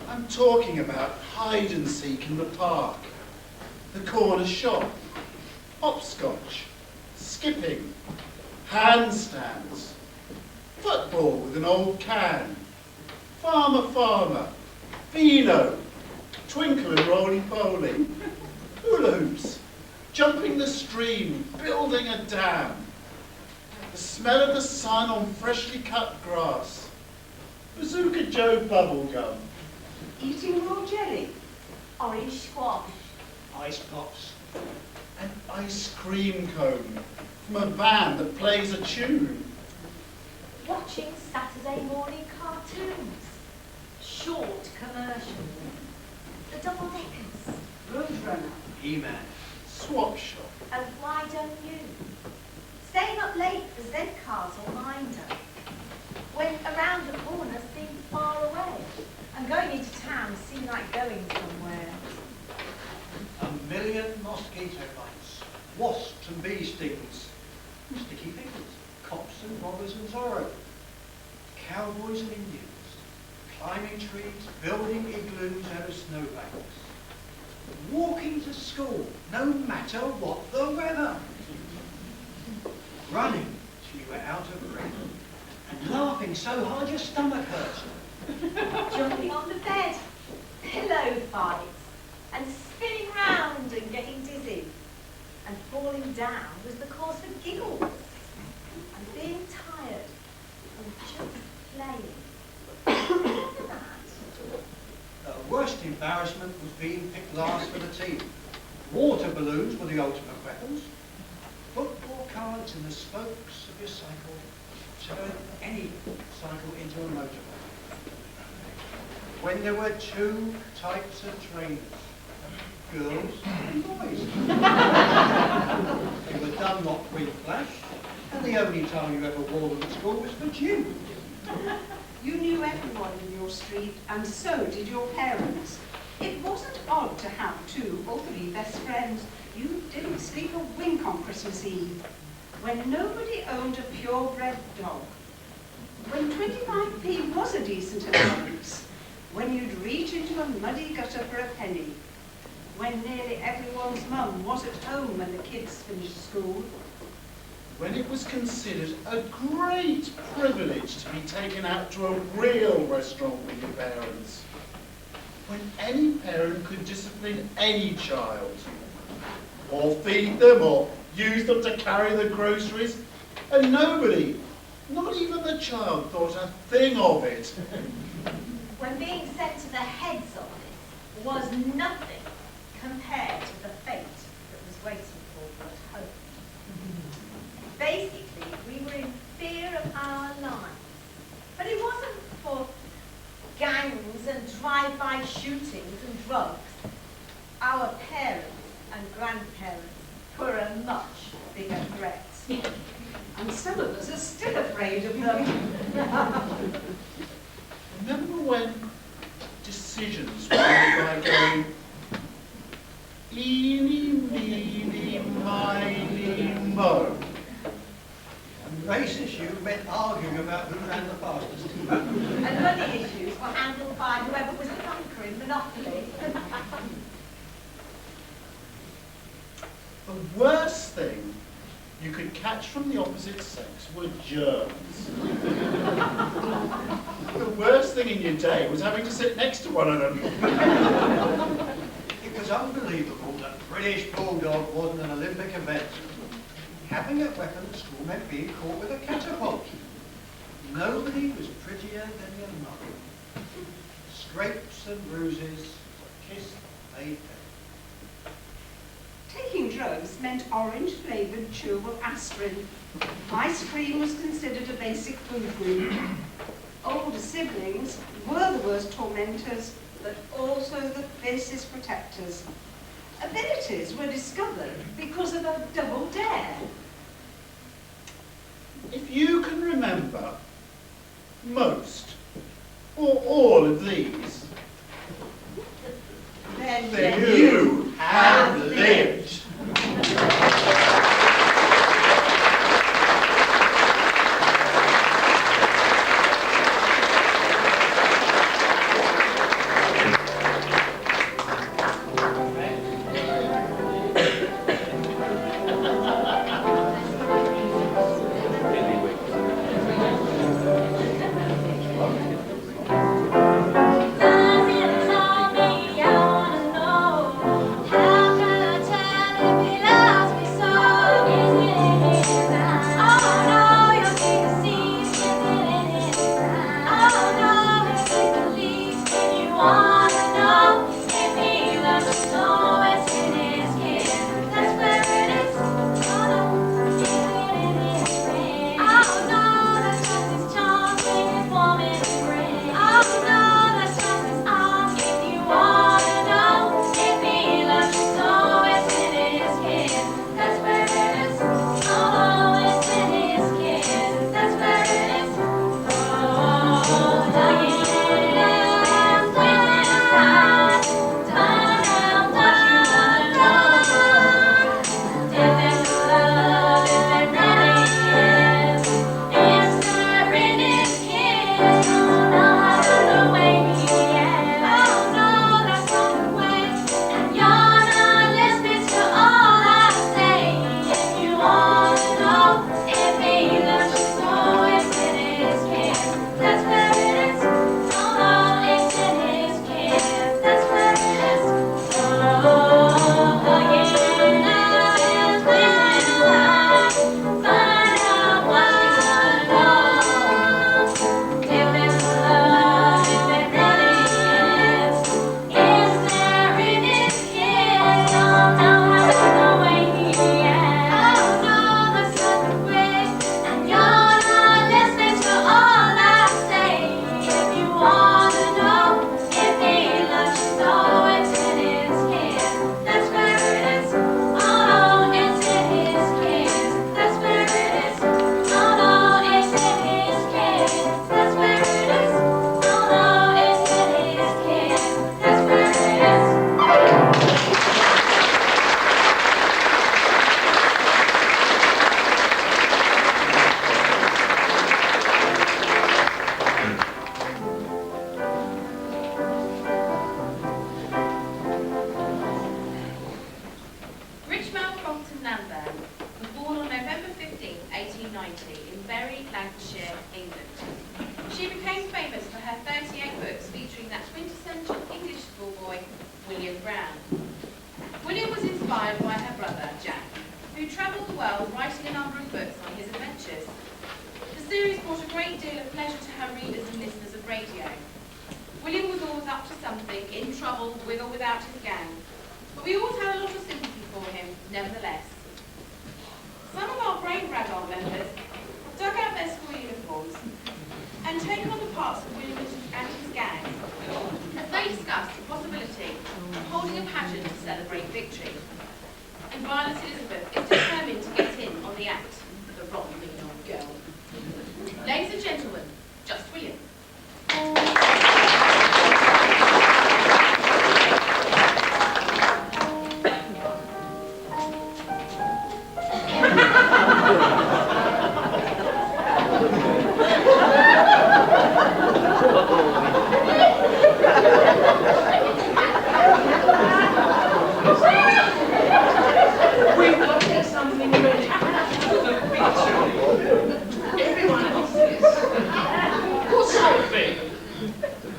H: I'm talking about hide and seek in the park, the corner shop, hopscotch, skipping, handstands, football with an old can, farmer, Vino, twinkle and roly-poly, hula hoops, jumping the stream, building a dam. The smell of the sun on freshly cut grass. Bazooka Joe bubblegum.
I: Eating raw jelly.
J: Orange squash.
M: Ice pops.
H: An ice cream cone from a band that plays a tune.
J: Watching Saturday morning cartoons. Short commercials. The double-deckers.
I: Roadrunner.
M: He-Man.
H: Swap shop.
J: And why don't you? Staying up late for Z cars or Minder. When around the corner seemed far away. And going into town seemed like going somewhere.
M: A million mosquito bites. Wasps and bee stings. Sticky fingers. Cops and robbers and Zorro. Cowboys and Indians. Climbing trees, building igloos out of snowbanks. Walking to school, no matter what the weather. Running till you were out of breath. And laughing so hard your stomach hurt.
J: Jumping on the bed. Pillow fights. And spinning round and getting dizzy. And falling down was the cause for giggles. And being tired. And just playing. After that,
M: The worst embarrassment was being picked last for the team. Water balloons were the ultimate weapons. Football cards in the spokes of your cycle turn any cycle into a motorbike. When there were two types of trainers, girls and boys. They were Dunlop with flash, and the only time you ever wore them at school was for gym.
I: You knew everyone in your street, and so did your parents. It wasn't odd to have 2 or 3 best friends. You didn't sleep a wink on Christmas Eve. When nobody owned a purebred dog. When 25p was a decent allowance. When you'd reach into a muddy gutter for a penny. When nearly everyone's mum was at home when the kids finished school.
H: When it was considered a great privilege to be taken out to a real restaurant with your parents. When any parent could discipline any child, or feed them, or use them to carry the groceries, and nobody, not even the child, thought a thing of it.
J: when being sent to the head's office was nothing compared to the fate that was waiting for you at home. Basically, we were in fear of our lives. But it wasn't for gangs and drive-by shootings and drugs. Our parents and grandparents were a much bigger threat.
I: And some of us are still afraid of them.
H: Remember when decisions were made by going, eeny, meeny, miny, mo?
M: And race issue meant arguing about who ran the fastest.
J: And money issues were handled by whoever was the banker in Monopoly.
H: The worst thing you could catch from the opposite sex were germs. The worst thing in your day was having to sit next to one of them.
M: It was unbelievable that British Bulldog wasn't an Olympic event. Having a weapon at school meant being caught with a catapult. Nobody was prettier than your mother. Scrapes and bruises, a kiss made better.
I: Taking drugs meant orange-flavoured chewable aspirin. Ice cream was considered a basic food group. Older siblings were the worst tormentors, but also the fiercest protectors. Abilities were discovered because of a double dare.
H: If you can remember most or all of these, then you have lived.
E: Does it tell me I wanna know? How can I tell?
C: who travelled the world writing a number of books on his adventures. The series brought a great deal of pleasure to her readers and listeners of radio. William was always up to something, in trouble, with or without his gang, but we always had a lot of sympathy for him, nevertheless. Some of our brave Ragdoll members dug out their school uniforms and taken on the parts of William and his gang as they discussed the possibility of holding a pageant to celebrate victory. And Violet Elizabeth is determined to get in on the act, the wrong mean old girl. Ladies and gentlemen, just William.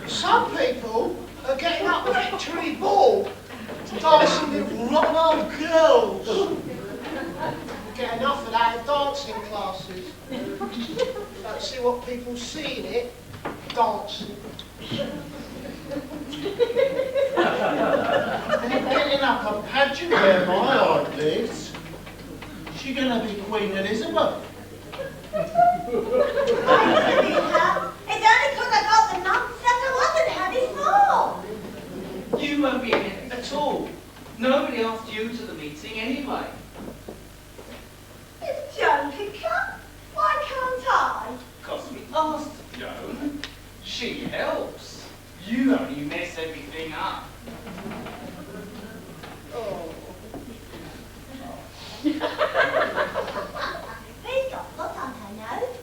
H: Some people are getting up a victory ball, dancing with rotten old girls. You get enough of that in dancing classes. Don't see what people see in it, dancing. Getting up a pageant where my aunt lives. She gonna be Queen Elizabeth.
J: It's only because I got the nonsense I wasn't had before.
O: You won't be in it at all. Nobody asked you to the meeting anyway.
J: If Joan can come, why can't I?
O: Because we asked Joan. She helps. You only mess everything up.
J: Oh. He's got what on her nose.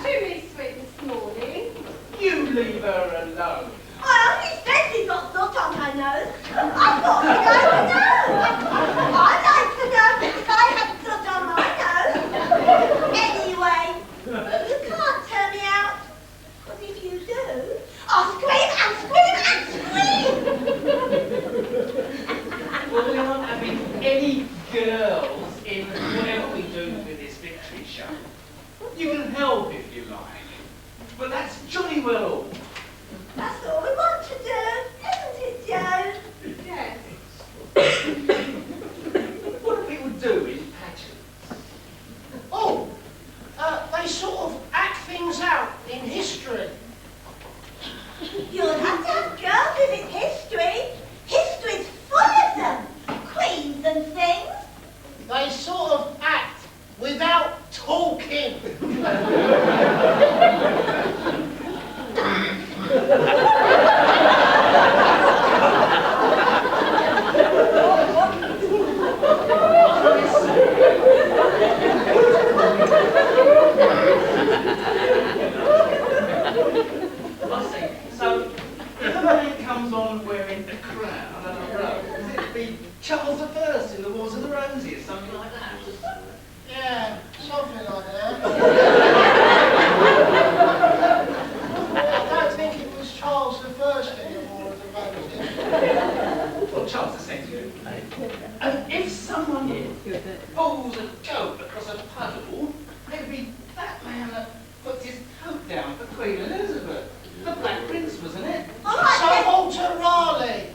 L: Jimmy's sweet this morning.
O: You leave her alone.
J: I only said she's got soot on her nose. I've got to go to know. I'd like to know if I had soot on my nose. Anyway, you can't turn me out. Because if you do, I'll scream and scream and scream.
O: Well, we aren't having any girls in whatever we do with this victory show. You can help if you like, but that's jolly well.
J: That's all we want to do, isn't it, Joan?
L: Yes.
O: What do people do in pageants?
H: Oh, they sort of act things out in history.
J: You'll have to have girls if it's history. History's full of them. Queens and things.
H: They sort of act without talking.
O: I see. So, if a man comes on wearing a crown and a rose, it'd be Charles I in the Wars of the Roses, something like that.
H: Yeah, something like that. I don't think it was Charles I in the War of the Roses.
O: Well, Charles II. And if someone pulls a goat across a puddle, it'd be that man that puts his coat down for Queen Elizabeth. The Black Prince, wasn't it?
H: Sir Walter Raleigh.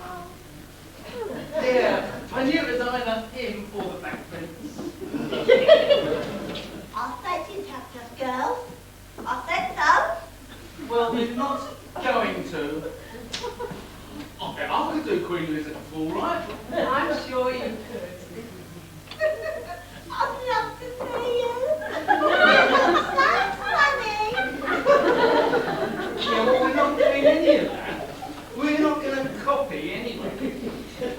O: Yeah, I knew it was either him or the Black Prince.
J: I said you'd have just girls. I said so.
O: Well, you're not going to. I bet I could do Queen Elizabeth all right.
L: I'm sure you could.
J: I'd love to see you. That's funny.
O: Yeah, well, we're not doing any of that. We're not going to copy anyway.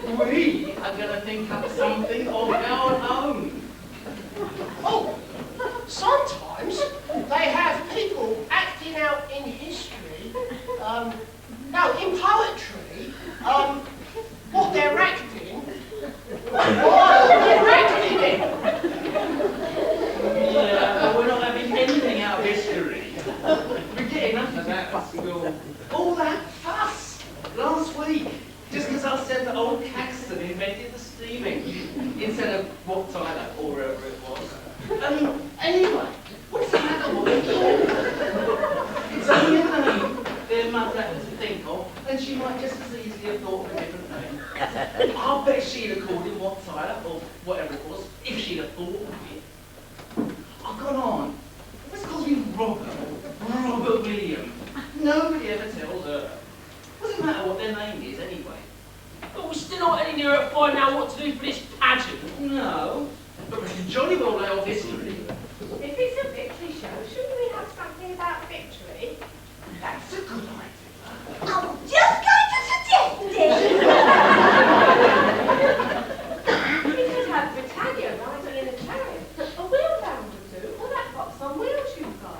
O: We are going to think up something of our what Tyler or wherever it was. Anyway, what's the matter with it? It's only a name their mother happened to think of, and she might just as easily have thought of a different name. I'll bet she'd have called him Wat Tyler, or whatever it was, if she'd have thought of it. I've gone on. Let's call him Robert William. Nobody ever tells her. Doesn't matter what their name is, anyway.
D: But we're still not any nearer at finding out what to do for this pageant.
O: No, but we can jolly well lay off history.
L: If it's a victory show, shouldn't we have something about victory?
O: That's a good idea.
J: I was just going to suggest it.
L: We could have Britannia riding in a chariot. A wheelbound would do, or that box on wheels you've got.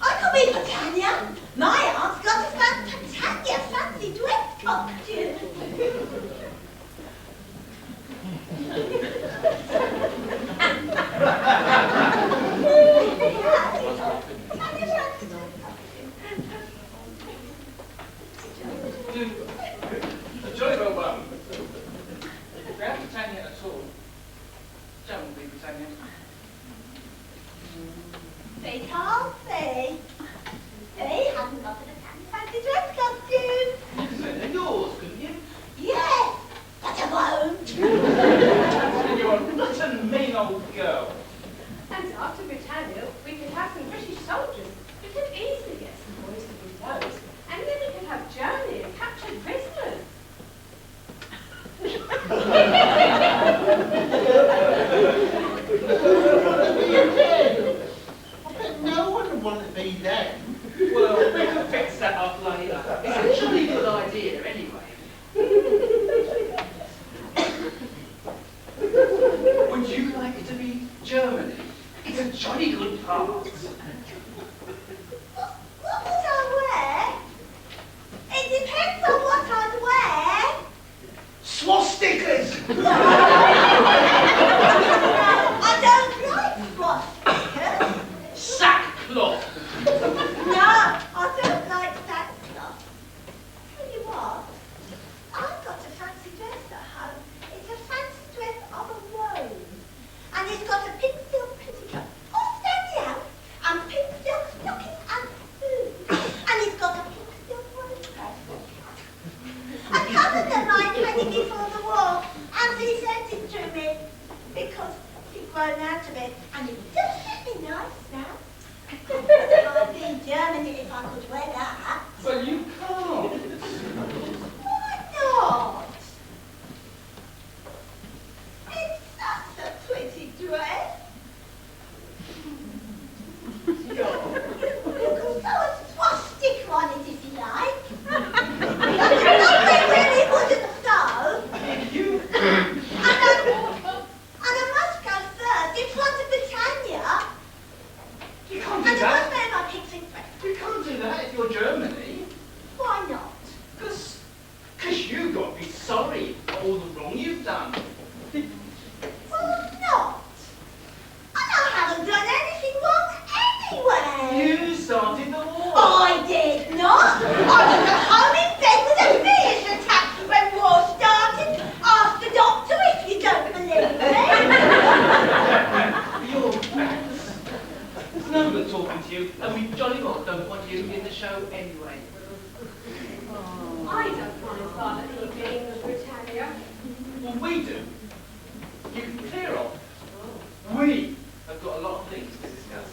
J: I could be Britannia. My aunt's got a Britannia fancy dress costume.
O: A jolly well one. If they have Britannia at all, don't be Britannia.
J: They can't say. They haven't got a fancy dress costume.
O: You could say they're yours, couldn't you?
J: Yes, but I won't.
O: You're not a mean old girl.
L: And after Britannia, we could have some British soldiers. We could easily get some boys to be those. And then we could have journey and captured prisoners.
H: I bet no one would want to be them.
O: Well, we could fix that up later. It's a jolly good idea, anyway. Would you like it to be Germany? It's a jolly good part.
J: What would I wear? It depends on what I'd wear.
O: Swastikas!
J: I don't like swastikas.
D: Sackcloth!
J: No, I don't like sackcloth. Tell you what, I've got a fancy dress at home. It's a fancy dress of a rose. And it's got a pink silk petticoat all standing out, and pink silk stockings and boots. And it's got a pink silk rose dress. I covered the line hanging before the wall, and he sent it to me because he'd grown out of it, and it does fit me nice now. I'd be in Germany if I could wear that.
O: Well, you can't.
J: Why not? It's such a pretty dress. You can sew a swastika on it if you like. Nothing really wouldn't sew. And I must go first in front of Britannia.
O: You can't
J: And
O: do
J: I must
O: that.
J: wear my pink silk dress.
O: You can't do that if you're Germany.
J: Why not?
O: Because you've got to be sorry for all the wrong you've done.
J: Well, not. And I haven't done anything wrong anyway.
O: You started the war.
J: I did not. I was at home in bed with a fierce attack when war started. Ask the doctor if you don't believe me.
O: You're mad. There's no good talking to you, and we jolly well don't want you in the show anyway.
L: I don't mind Father He being the Britannia.
O: Well, we do. You can clear off. We have got a lot of things to discuss.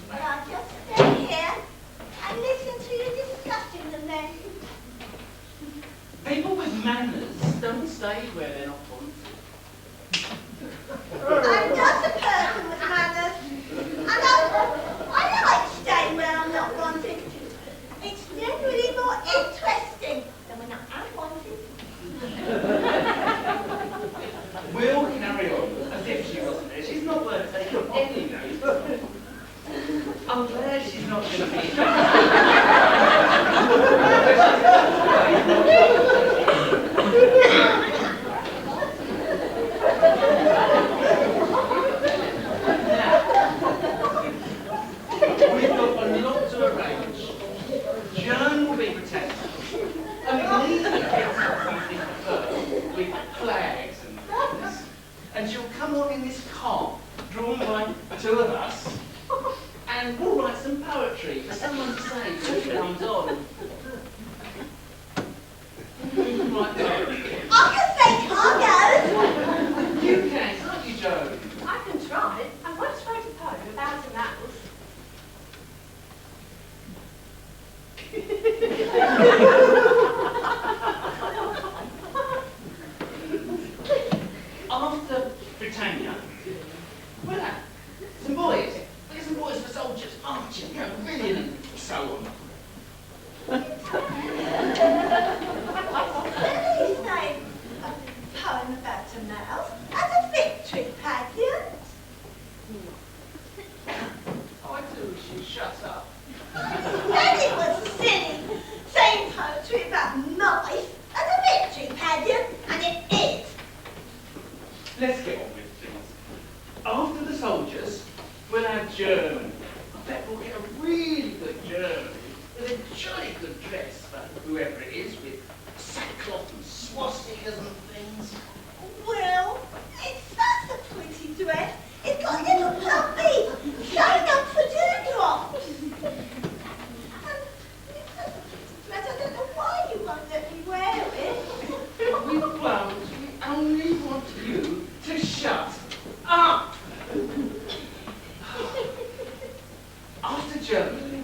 J: But I'll just stay here and listen to you discussing them then.
O: People with manners don't stay where they're not wanted.
J: I'm not a person with manners. And I like staying where I'm not wanted. It's generally more interesting than when I am wanted.
O: We'll carry on as if she wasn't there. She's not worth taking any notice. I'm glad she's not going to be. We've got a lot to arrange. Joan will be protected. And Lee gets something first with flags and things. And she'll to come on in this cart, drawn by two of us, and we'll write some poetry for someone to say when it comes on. Right, poetry.
J: I can say cargoes.
O: You can, can't you, Joe?
L: I can try. I once wrote a poem about a mouse.
O: After Britannia, we'll have some boys. We'll get some boys for soldiers, marching, rebellion, and so on.
J: Please say a poem about a mouse as a victory pageant.
O: I do wish you'd shut up.
J: Then it was silly saying poetry about mice as a victory pageant, and it is.
O: Let's get on with things. After the soldiers, we'll have German. I bet we'll get a really good German with a jolly good dress for whoever it is, with sackcloth and swastikas and things.
J: Well, it's such a pretty dress. It's got little puppies showing up for dewdrops. And it's such a pretty dress. I don't know why you won't let me wear it.
O: We won't. We only want you to shut up. After Germany,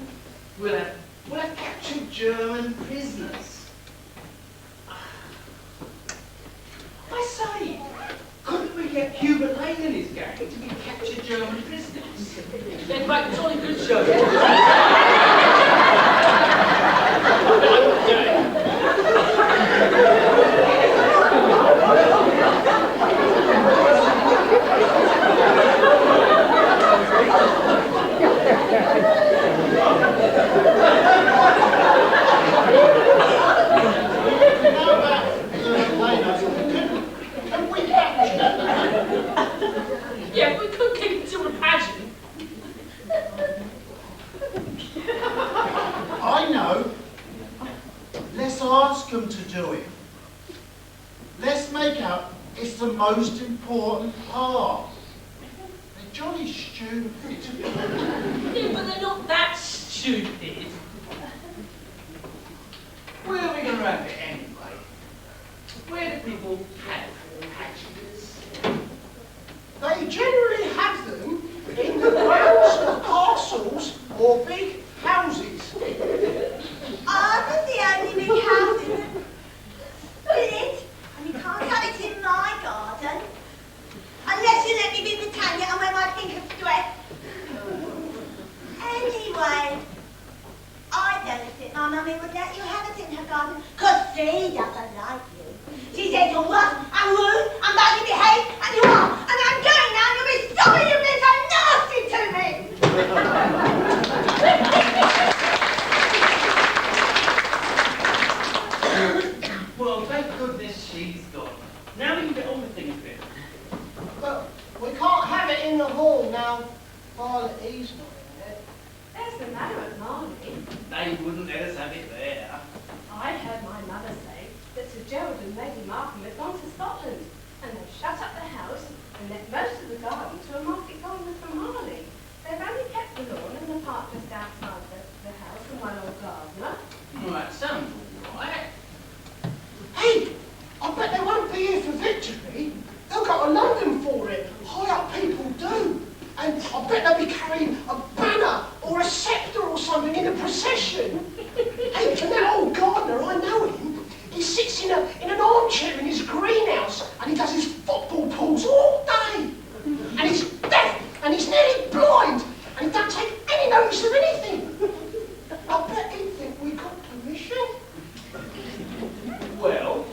O: we'll have captured German prisoners. I say, couldn't we get Hubert Lane and his gang to be captured German prisoners?
D: They'd make a jolly good show. Yeah, we could keep it to a pageant.
H: I know. Let's ask them to do it. Let's make out it's the most important part. They're jolly stupid.
D: Yeah, but they're not that stupid.
O: Where are we going to have it anyway? Where do people have pageants?
M: They generally have them in the grounds of castles or big houses.
J: Ours is the only big house in the village, and you can't have it in my garden. Unless you let me be Britannia and wear my pinkest dress. Anyway, I don't think my mummy would let you have it in her garden, because she doesn't like you. She says you're rough and rude and badly behaved, and you are. And I'm going now, and you'll be sorry you've been so nasty to me.
O: Well, thank goodness she's gone. Now we can get on with things then.
M: But we can't have it in the hall now. Violet E's not in it.
L: There's the manor at Marley.
O: They wouldn't let us have it there.
L: I heard my mother say that Sir Gerald and Lady Markham had gone to Scotland, and they've shut up the house and left most of the garden to a market gardener from Harley. They've only kept the lawn and the park just outside the house and one old gardener.
O: Well, that sounds all right.
M: Hey, I bet they won't be here for victory. They'll go to London for it. High up people do. And I bet they'll be carrying a banner or a sceptre or something in a procession. Hey, and that old gardener, I know him. He sits in an armchair in his greenhouse and he does his football pulls all day. And he's deaf and he's nearly blind and he don't take any notice of anything. I bet he'd think we got permission.
O: Well,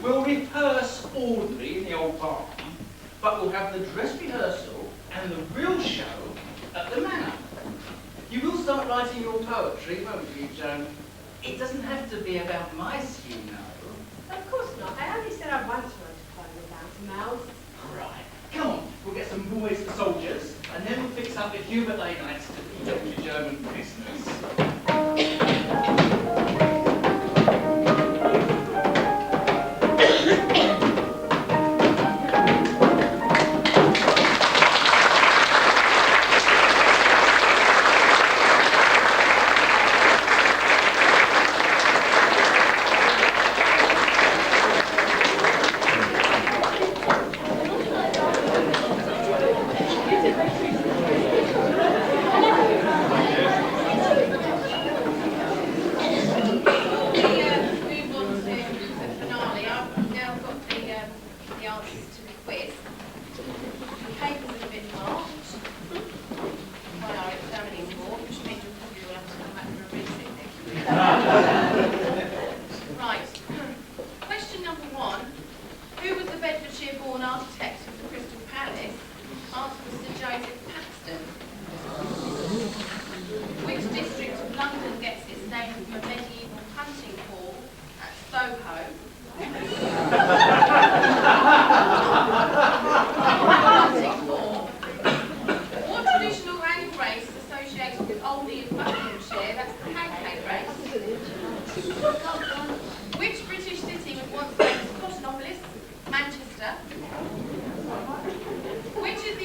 O: we'll rehearse orderly in the old barn, but we'll have the dress rehearsal and the real show at the manor. You will start writing your poetry, won't you, Joan? It doesn't have to be about mice, you know.
L: Of course not. I only said I once wrote a poem about a mouse.
O: Right. Come on, we'll get some boys for soldiers, and then we'll fix up the Hubert Lane-ites to capture German prisoners.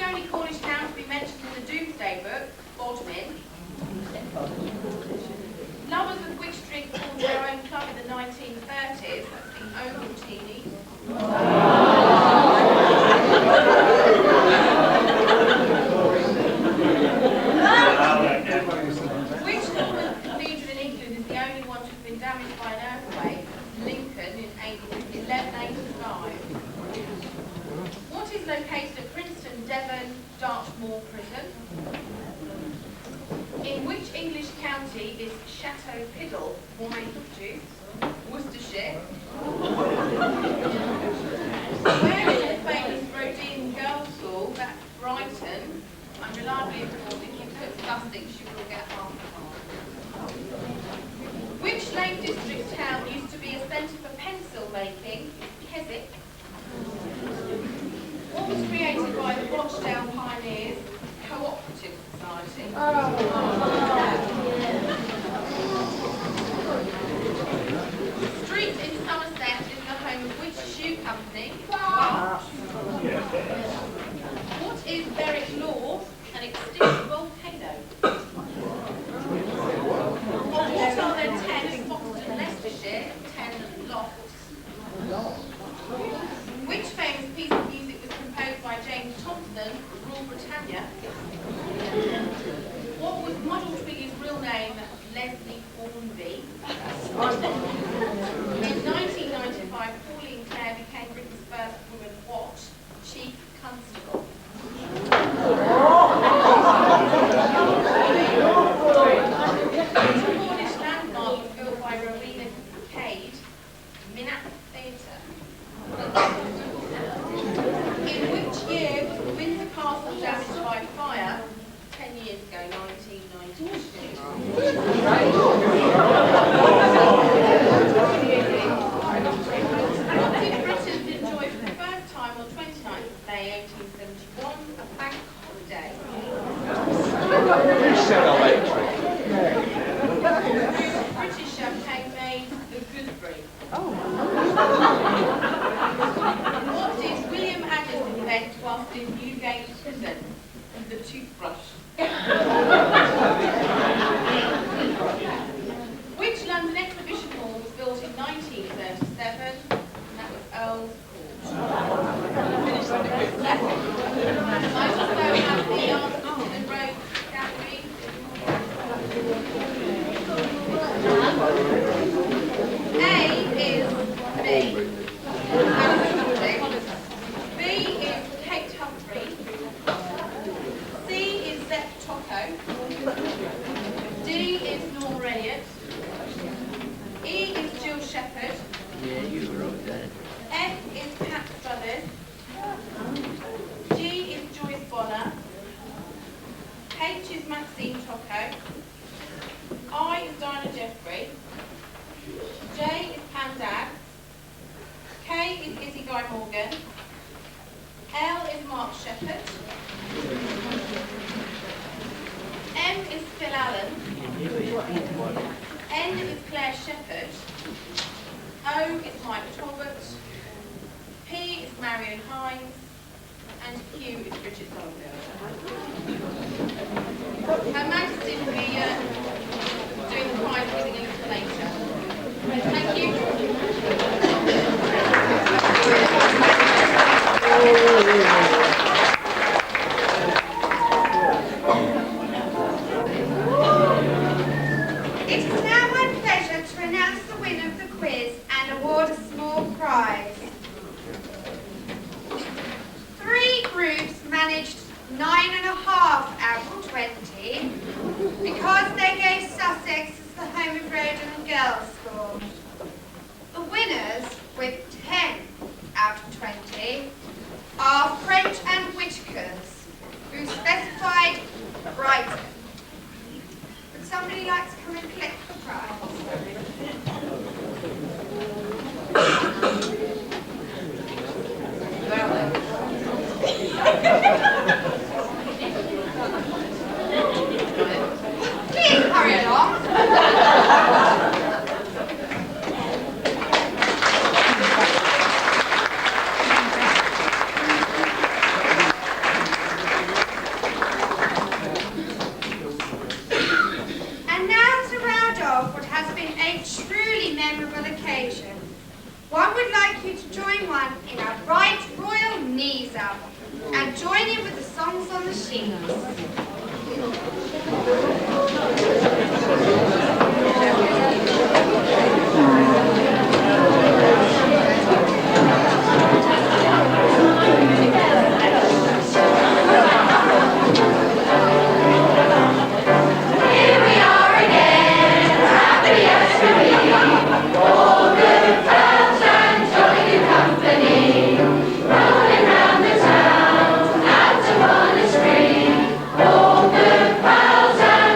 C: the only Cornish town to be mentioned in the Doomsday Book, Bodmin. Lovers of witch drink formed their own club in the 1930s, that's the Ovaltini. Which Norman cathedral in England is the only one to have been damaged by an earthquake? Lincoln in 1185. What is located at Princeton, Devon, Dartmoor Prison? In which English county is Chateau Piddle wine juice? Worcestershire. Where is the famous Rodin Girls' School? That's Brighton. I'm reliably informed if you put Sussex, you will get half a mark. Which Lake District town used to be a centre for pencil making? Keswick. What was created by the Rochdale Pioneers Cooperative Society? Street in Somerset is the home of which shoe company? What is Berwick Law, an extinct volcano? What are there 10 Foxton, Leicestershire, 10 lofts? Which famous piece of music was composed by James Thompson, Rule Britannia? What was Model Twiggy's real name? Leslie Hornby. In 1995, Pauline Clare became Britain's first woman what? Chief Constable. Which Cornish landmark was built by Rowena Cade? Minack Theatre. In which year was the Windsor Castle damaged by fire? 10 years ago, 1992. What did Britons enjoy for the first time on 29th of May 1871? A bank holiday. British champagne made the gooseberry. What did William Addison invent whilst in Newgate prison? The toothbrush. Which London exhibition hall was built in 1937? That was Earl's Court. I also have the answer to the Road Gallery. A is B. B is Kate Humphries. C is Zep Tocco. D is Norm Elliott. E is Jill Sheppard.
K: Yeah, you wrote that.
C: F is Pat Struthers. G is Joyce Bonner. H is Maxine Tocco. I is Diana Jeffery. J is Pam Daggs. K is Izzy Guy Morgan. L is Mark Sheppard. M is Phil Allen. N is Claire Sheppard. O is Mike Talbot. P is Marion Hines. And Q is Bridget Solomon. Her Majesty will be doing the prize giving a little later. Thank you.
A: It is now my pleasure to announce the winner of the quiz and award a small prize. 3 groups managed 9.5 out of 20 because they gave Sussex as the home of Rodin Girls' School. The winners, with 10 out of 20, are French and Whitakers, who specified Brighton. Would somebody like to come and collect the prize? Please hurry along. songs on the sheets.
P: All good pals and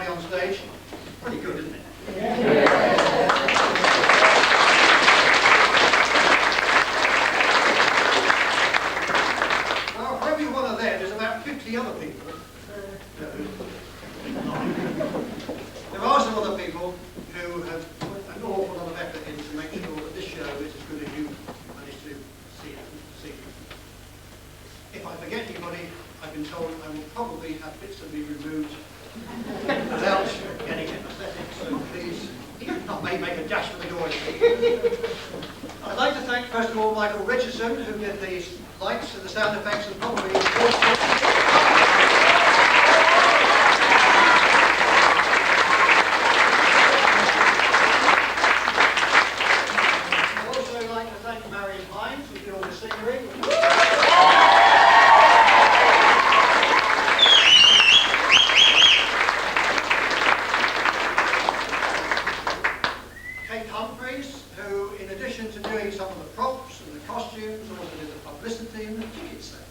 M: finally on stage. Pretty good, isn't it? Now, for every one of them, there's about 50 other people. There are some other people who have put an awful lot of effort in to make sure that this show is as good as you managed to see it. If I forget anybody, I've been told I will probably have bits of me removed without getting anesthetic, so please not make a dash for the door. I'd like to thank first of all Michael Richardson, who did the lights and the sound effects and probably I'd also like to thank Marion Hines, who did all the scenery. Humphries, who, in addition to doing some of the props and the costumes, also did the publicity and the ticket sales.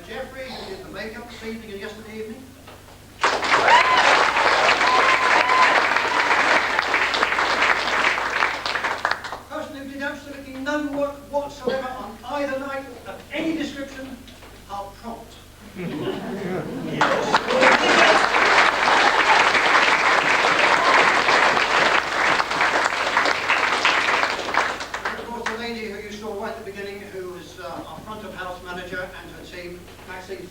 M: Jeffery, who did the makeup this evening and yesterday evening. Person who did absolutely no work whatsoever on either night of any description, are prompt. And of course, the lady who you saw right at the beginning, who was our front of house manager and her team, Maxine.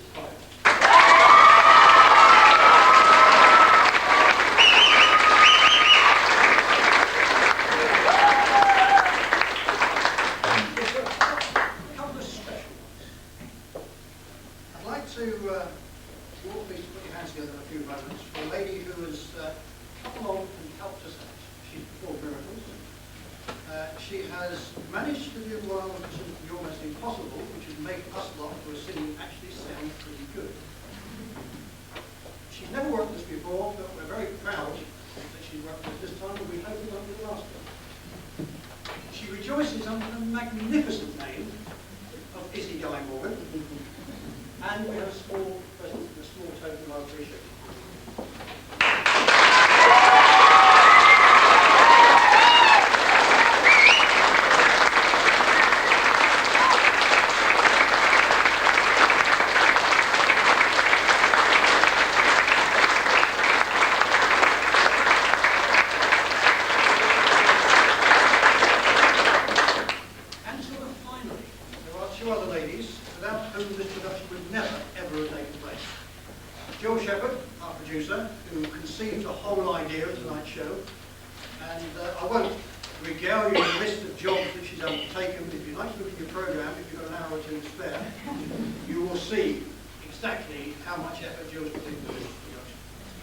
M: Please put your hands together in a few moments for a lady who has come along and helped us out. She's performed miracles. She has managed to do what I would consider to be almost impossible, which is make us lot who are singing actually sound pretty good. She's never worked with us before, but we're very proud that she's worked with us this time, and we hope it won't be the last time. She rejoices under the magnificent name of Izzy Guy Morgan. And we have a small present, a small token of appreciation. And sort of finally, there are two other ladies without whom this production would never, ever have taken place. Sheppard, our producer, who conceived the whole idea of tonight's show, and I won't regale you with a list of jobs that she's undertaken. If you'd like to look at your programme, if you've got an hour or two to spare, you will see exactly how much effort Jill's put into this production.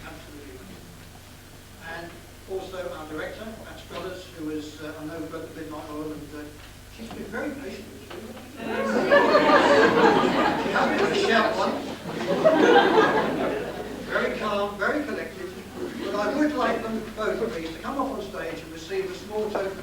M: Absolutely. And also our director, Pat Struthers, who is, I know, we've got the midnight oil, and she's been very patient with us. She has been a shout one. Very calm, very collected. But I would like them both, please, to come up on stage and receive a small token